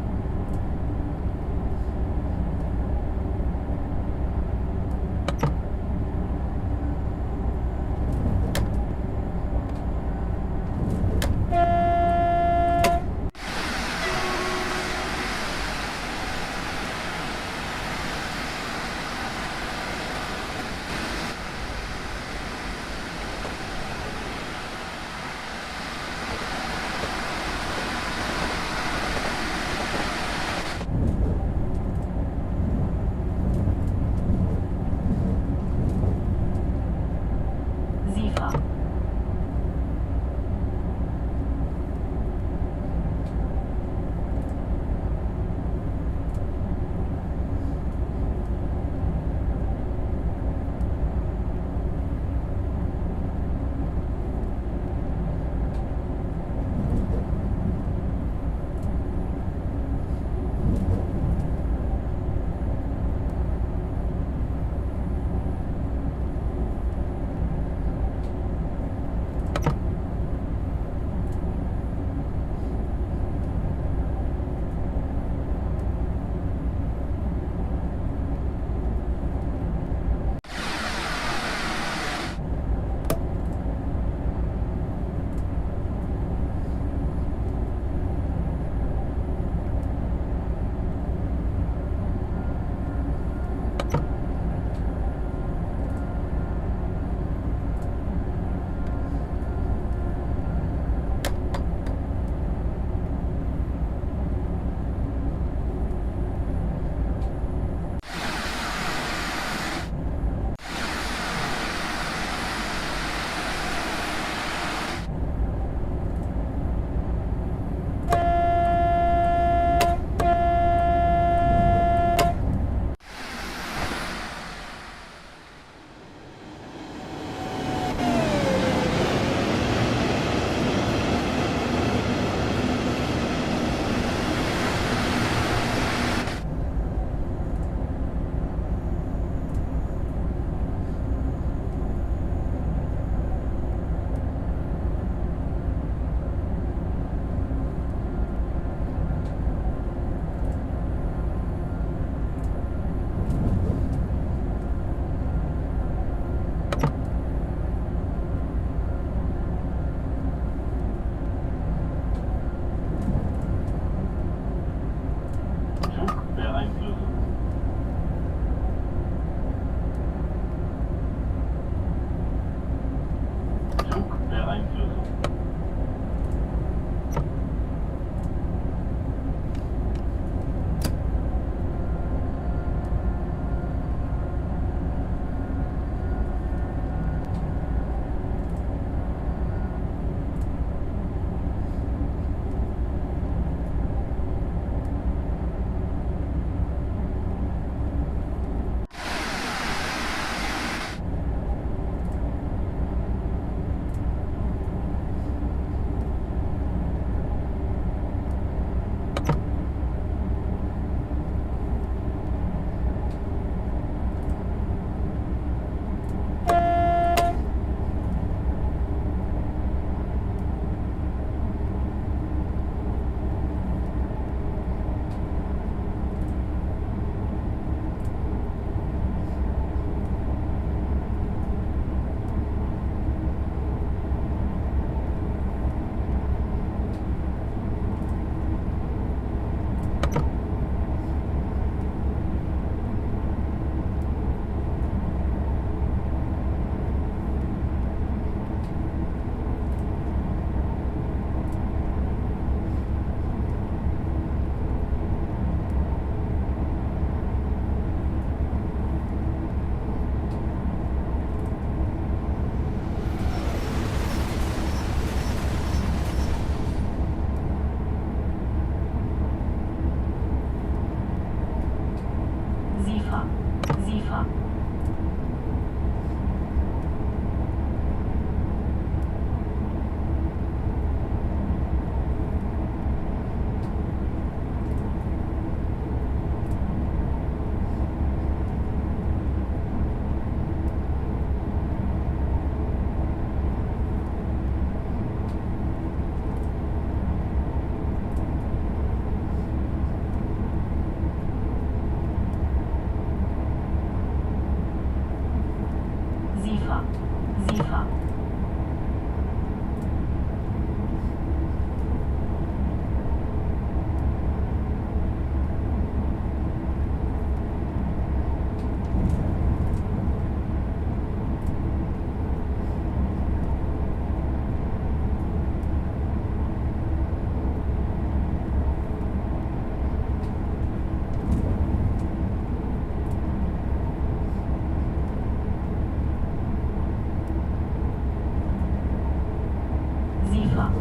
Zifa.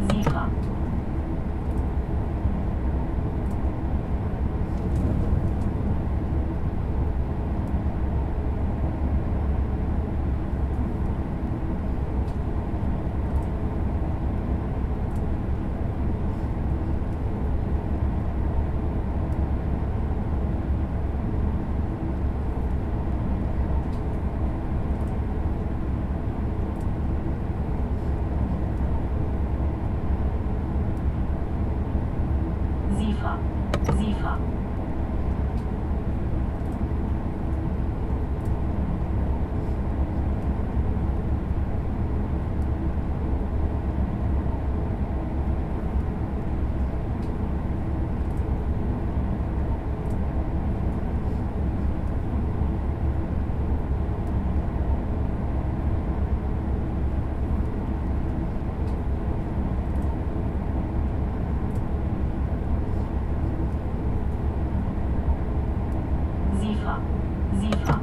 Zifa. Zifa. Zifa. Zifa. Zifa.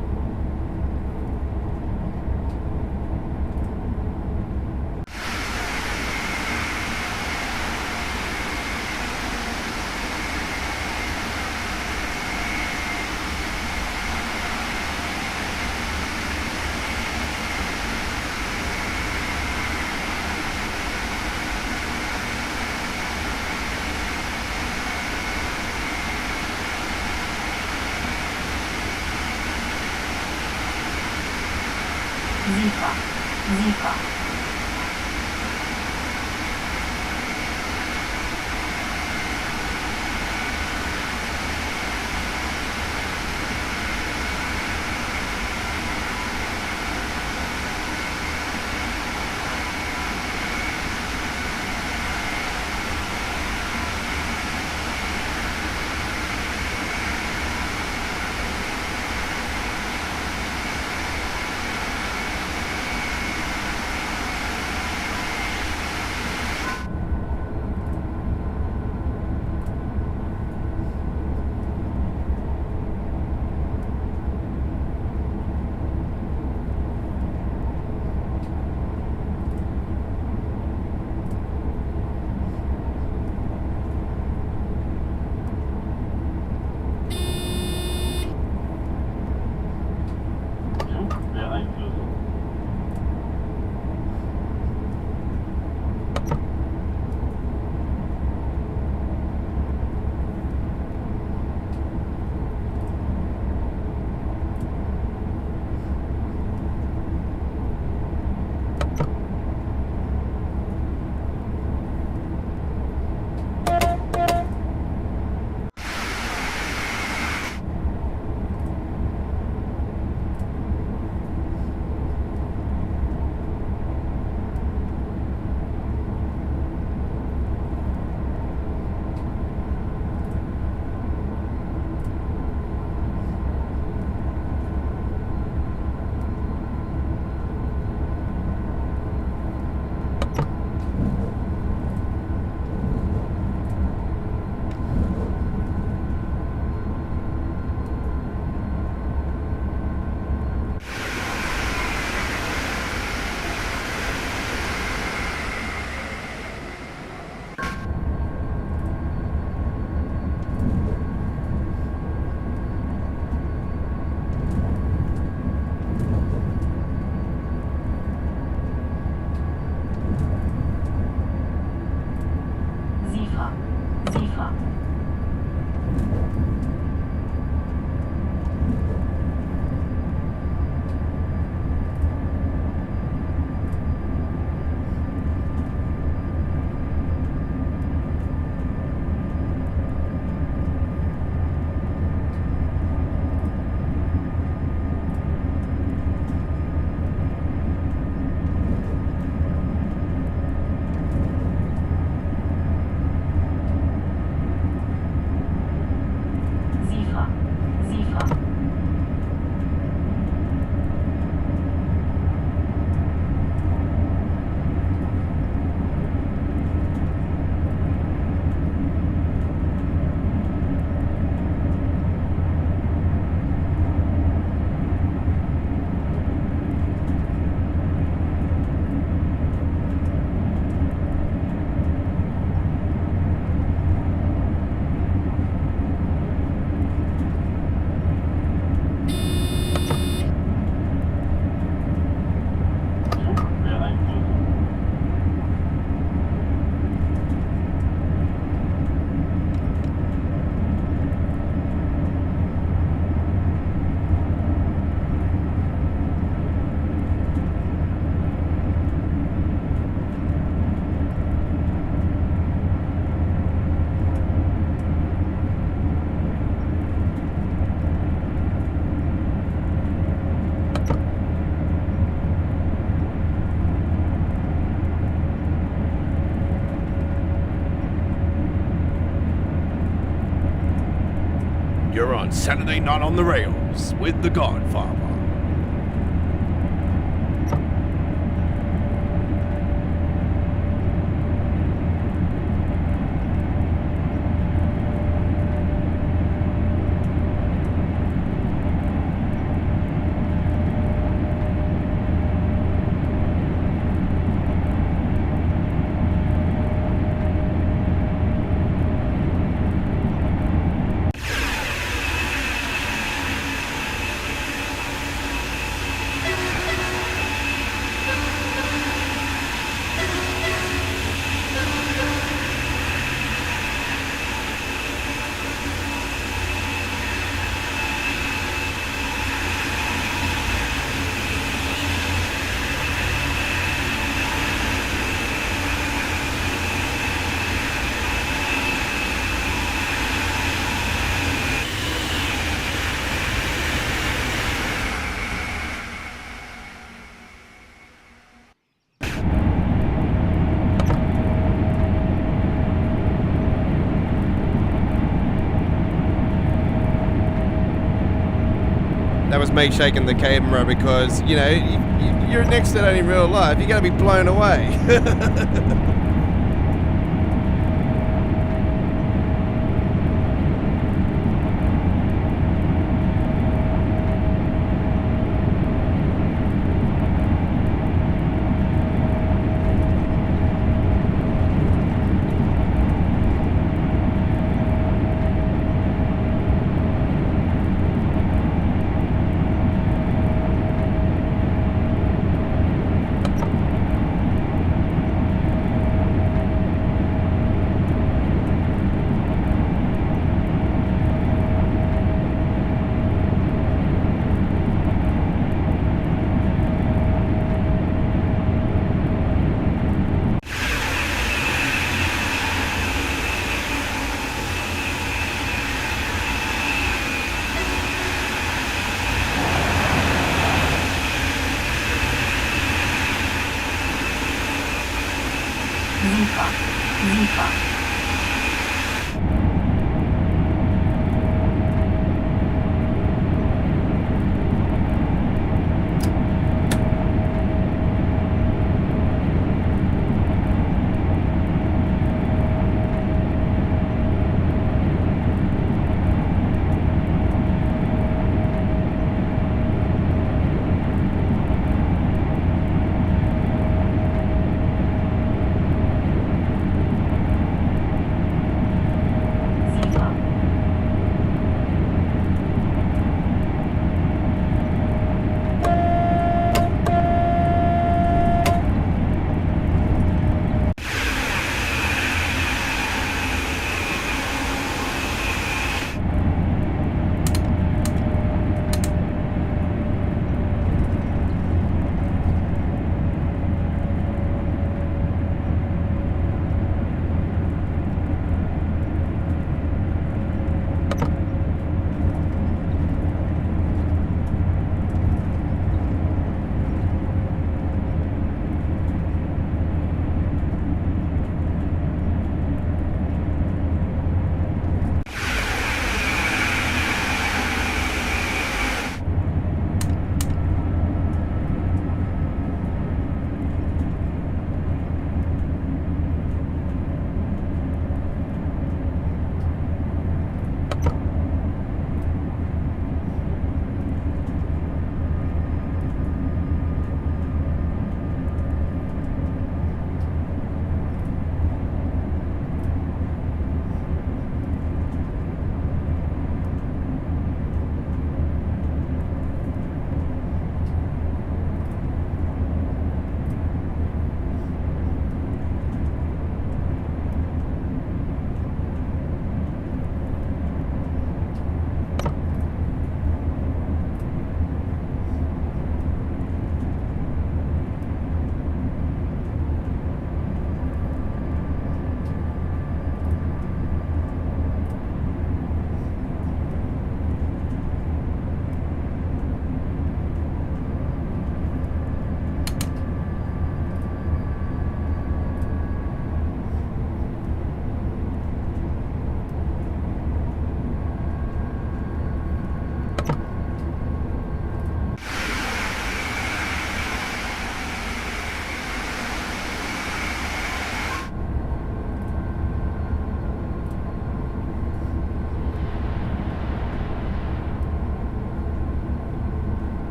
Zifa. Zifa. You're on Saturday Night on the Rails with the Godfather. That was me shaking the camera because, you know, you're next to that in real life. You're going to be blown away.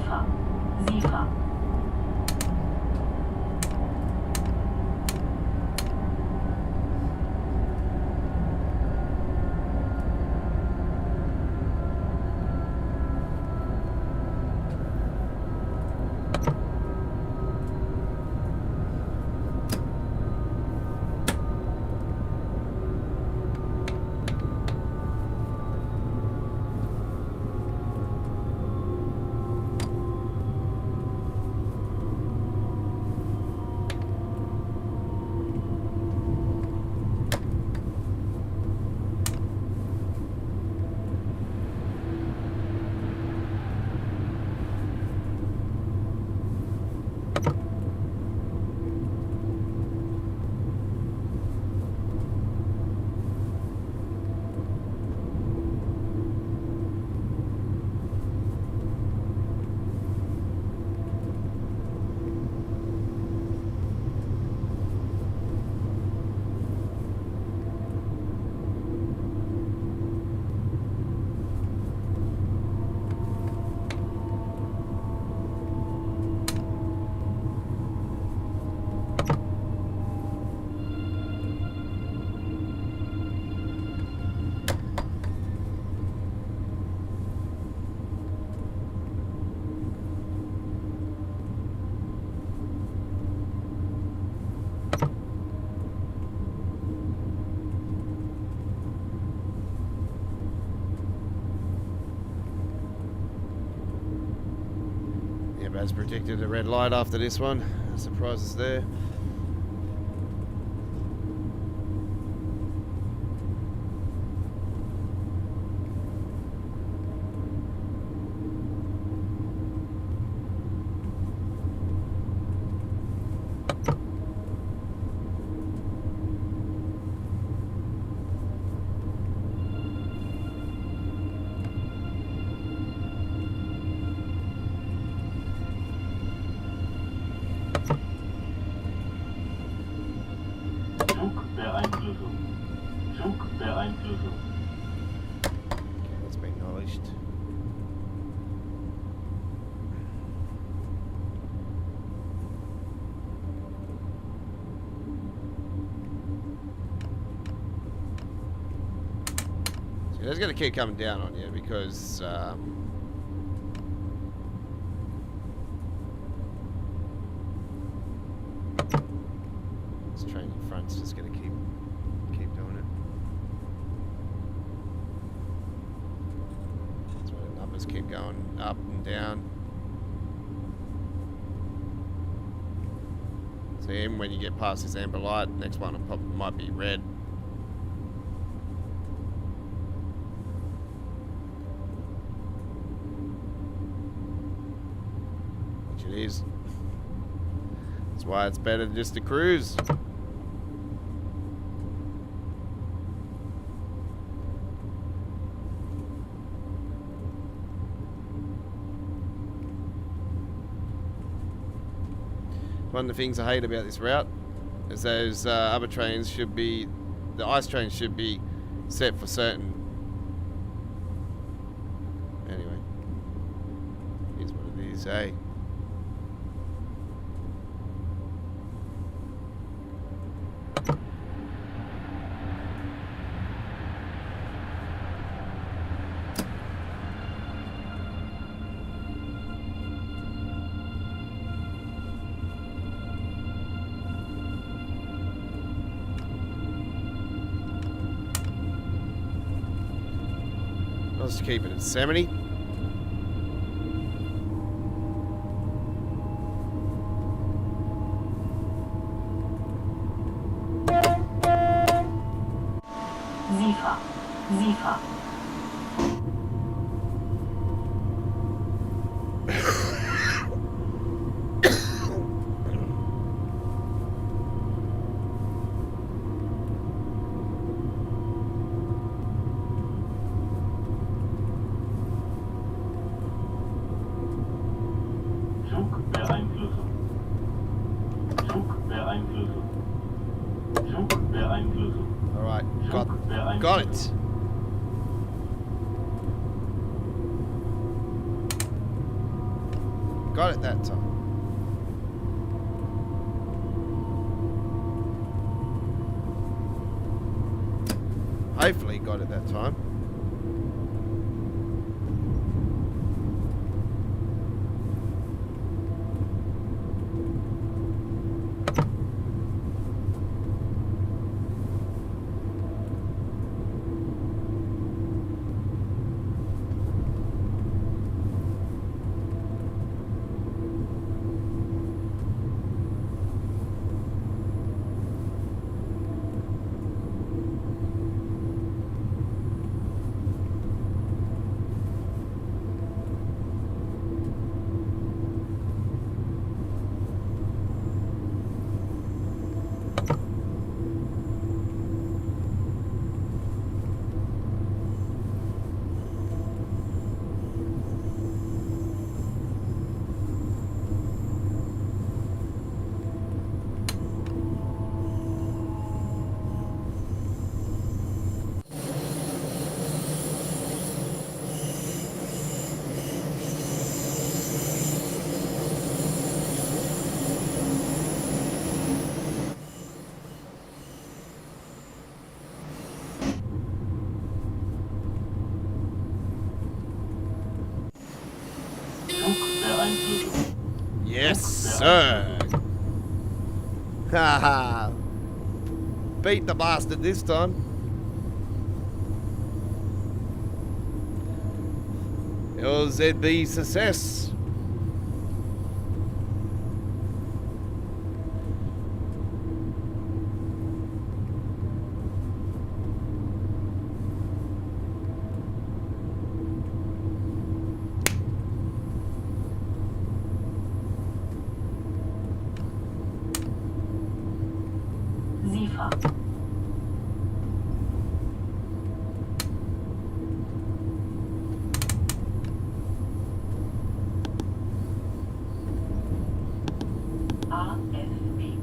SIFA. SIFA. As predicted, a red light after this one. No surprises there. Zugbeeinflussung. Zugbeeinflussung. Okay, that's been acknowledged. So that's going to keep coming down on you because this train in front's just going to keep doing it. That's why the numbers keep going up and down. So even when you get past this amber light, next one will might be red. Which it is. That's why it's better just to cruise. One of the things I hate about this route is those other trains should be, the ice trains should be set for certain. Anyway, here's what it is, eh? Let's keep it at 70. SIFA. SIFA. Zugbeeinflussung. Zugbeeinflussung. Zugbeeinflussung. All right, got it. Got it that time. Hopefully got it that time. Yes, sir. Haha. Beat the bastard this time. LZB success. Zifa. RFB.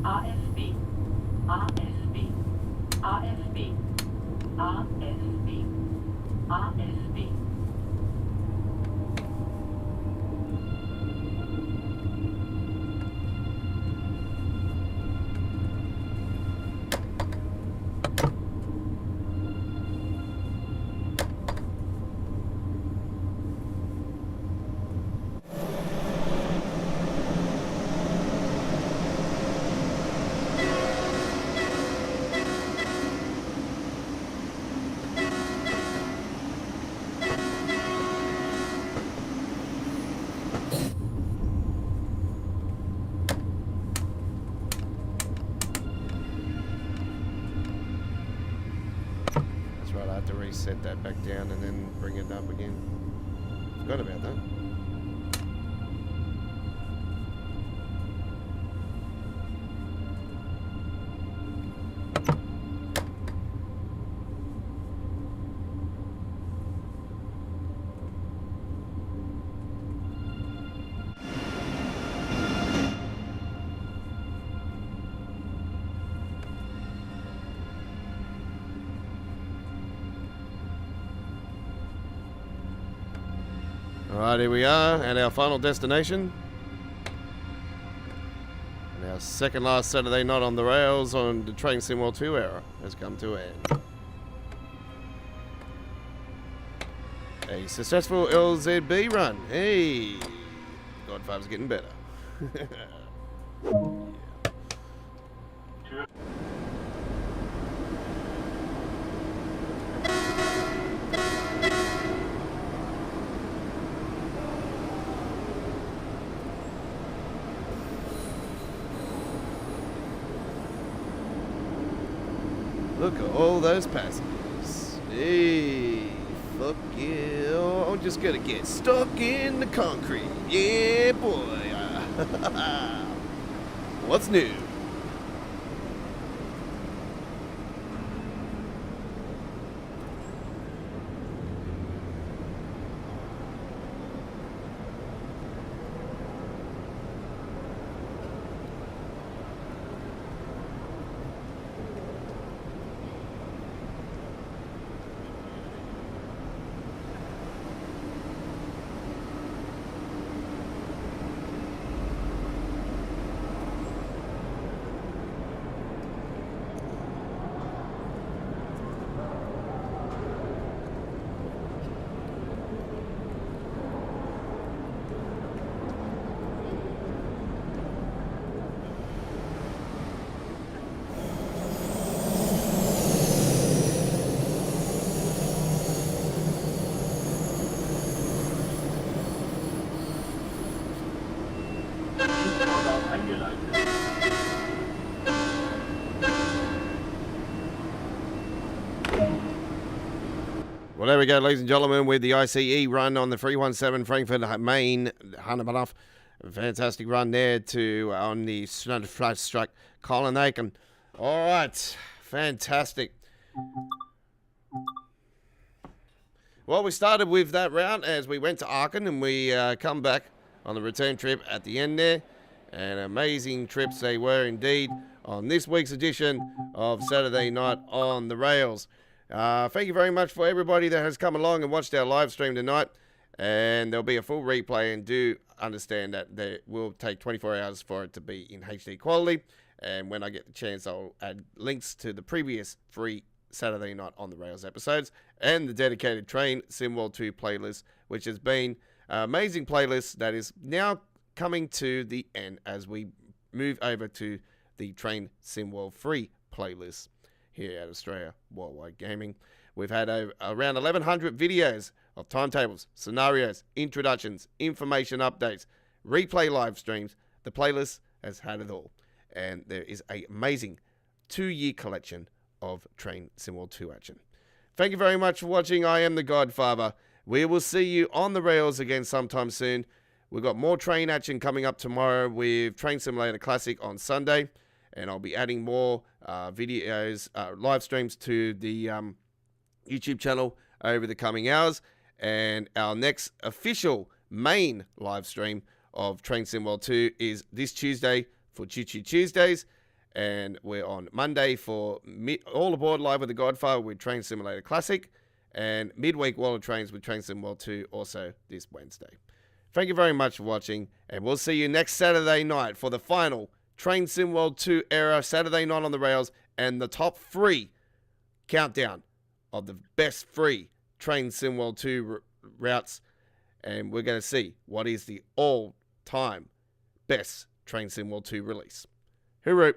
RFB. RFB. RFB. RFB. RFB. That's right, I have to reset that back down and then bring it up again. Forgot about that. Alright, here we are at our final destination. And our second last Saturday night on the rails on the Train Sim World 2 era has come to an end. A successful LZB run. Hey! Godfather's getting better. Look at all those passengers. Hey, fuck yeah. I'm just gonna get stuck in the concrete. Yeah, boy. What's new? Schiffsvorgang eingeleitet. Well, there we go, ladies and gentlemen, with the ICE run on the 317 Frankfurt Main Hannebahnhof. Fantastic run there to on the Snowflake Colonnade. All right, fantastic. Well, we started with that route as we went to Aachen, and we come back on the return trip at the end there. And amazing trips they were indeed on this week's edition of Saturday Night on the Rails. Thank you very much for everybody that has come along and watched our live stream tonight. And there'll be a full replay, and do understand that there will take 24 hours for it to be in HD quality. And when I get the chance, I'll add links to the previous 3 Saturday Night on the Rails episodes and the dedicated Train SimWorld 2 playlist, which has been an amazing playlist that is now coming to the end as we move over to the Train SimWorld 3 playlist here at Australia Worldwide Gaming. We've had around 1,100 videos of timetables, scenarios, introductions, information updates, replay live streams. The playlist has had it all. And there is an amazing 2-year collection of Train SimWorld 2 action. Thank you very much for watching. I am the Godfather. We will see you on the rails again sometime soon. We've got more train action coming up tomorrow with Train Simulator Classic on Sunday. And I'll be adding more videos, live streams to the YouTube channel over the coming hours. And our next official main live stream of Train SimWorld 2 is this Tuesday for Choo Choo Tuesdays. And we're on Monday for All Aboard Live with the Godfather with Train Simulator Classic. And Midweek World of Trains with Train SimWorld 2 also this Wednesday. Thank you very much for watching. And we'll see you next Saturday night for the final Train SimWorld 2 era Saturday Night on the Rails, and the top 3 countdown of the best 3 Train SimWorld 2 routes. And we're going to see what is the all-time best Train SimWorld 2 release. Hooroo!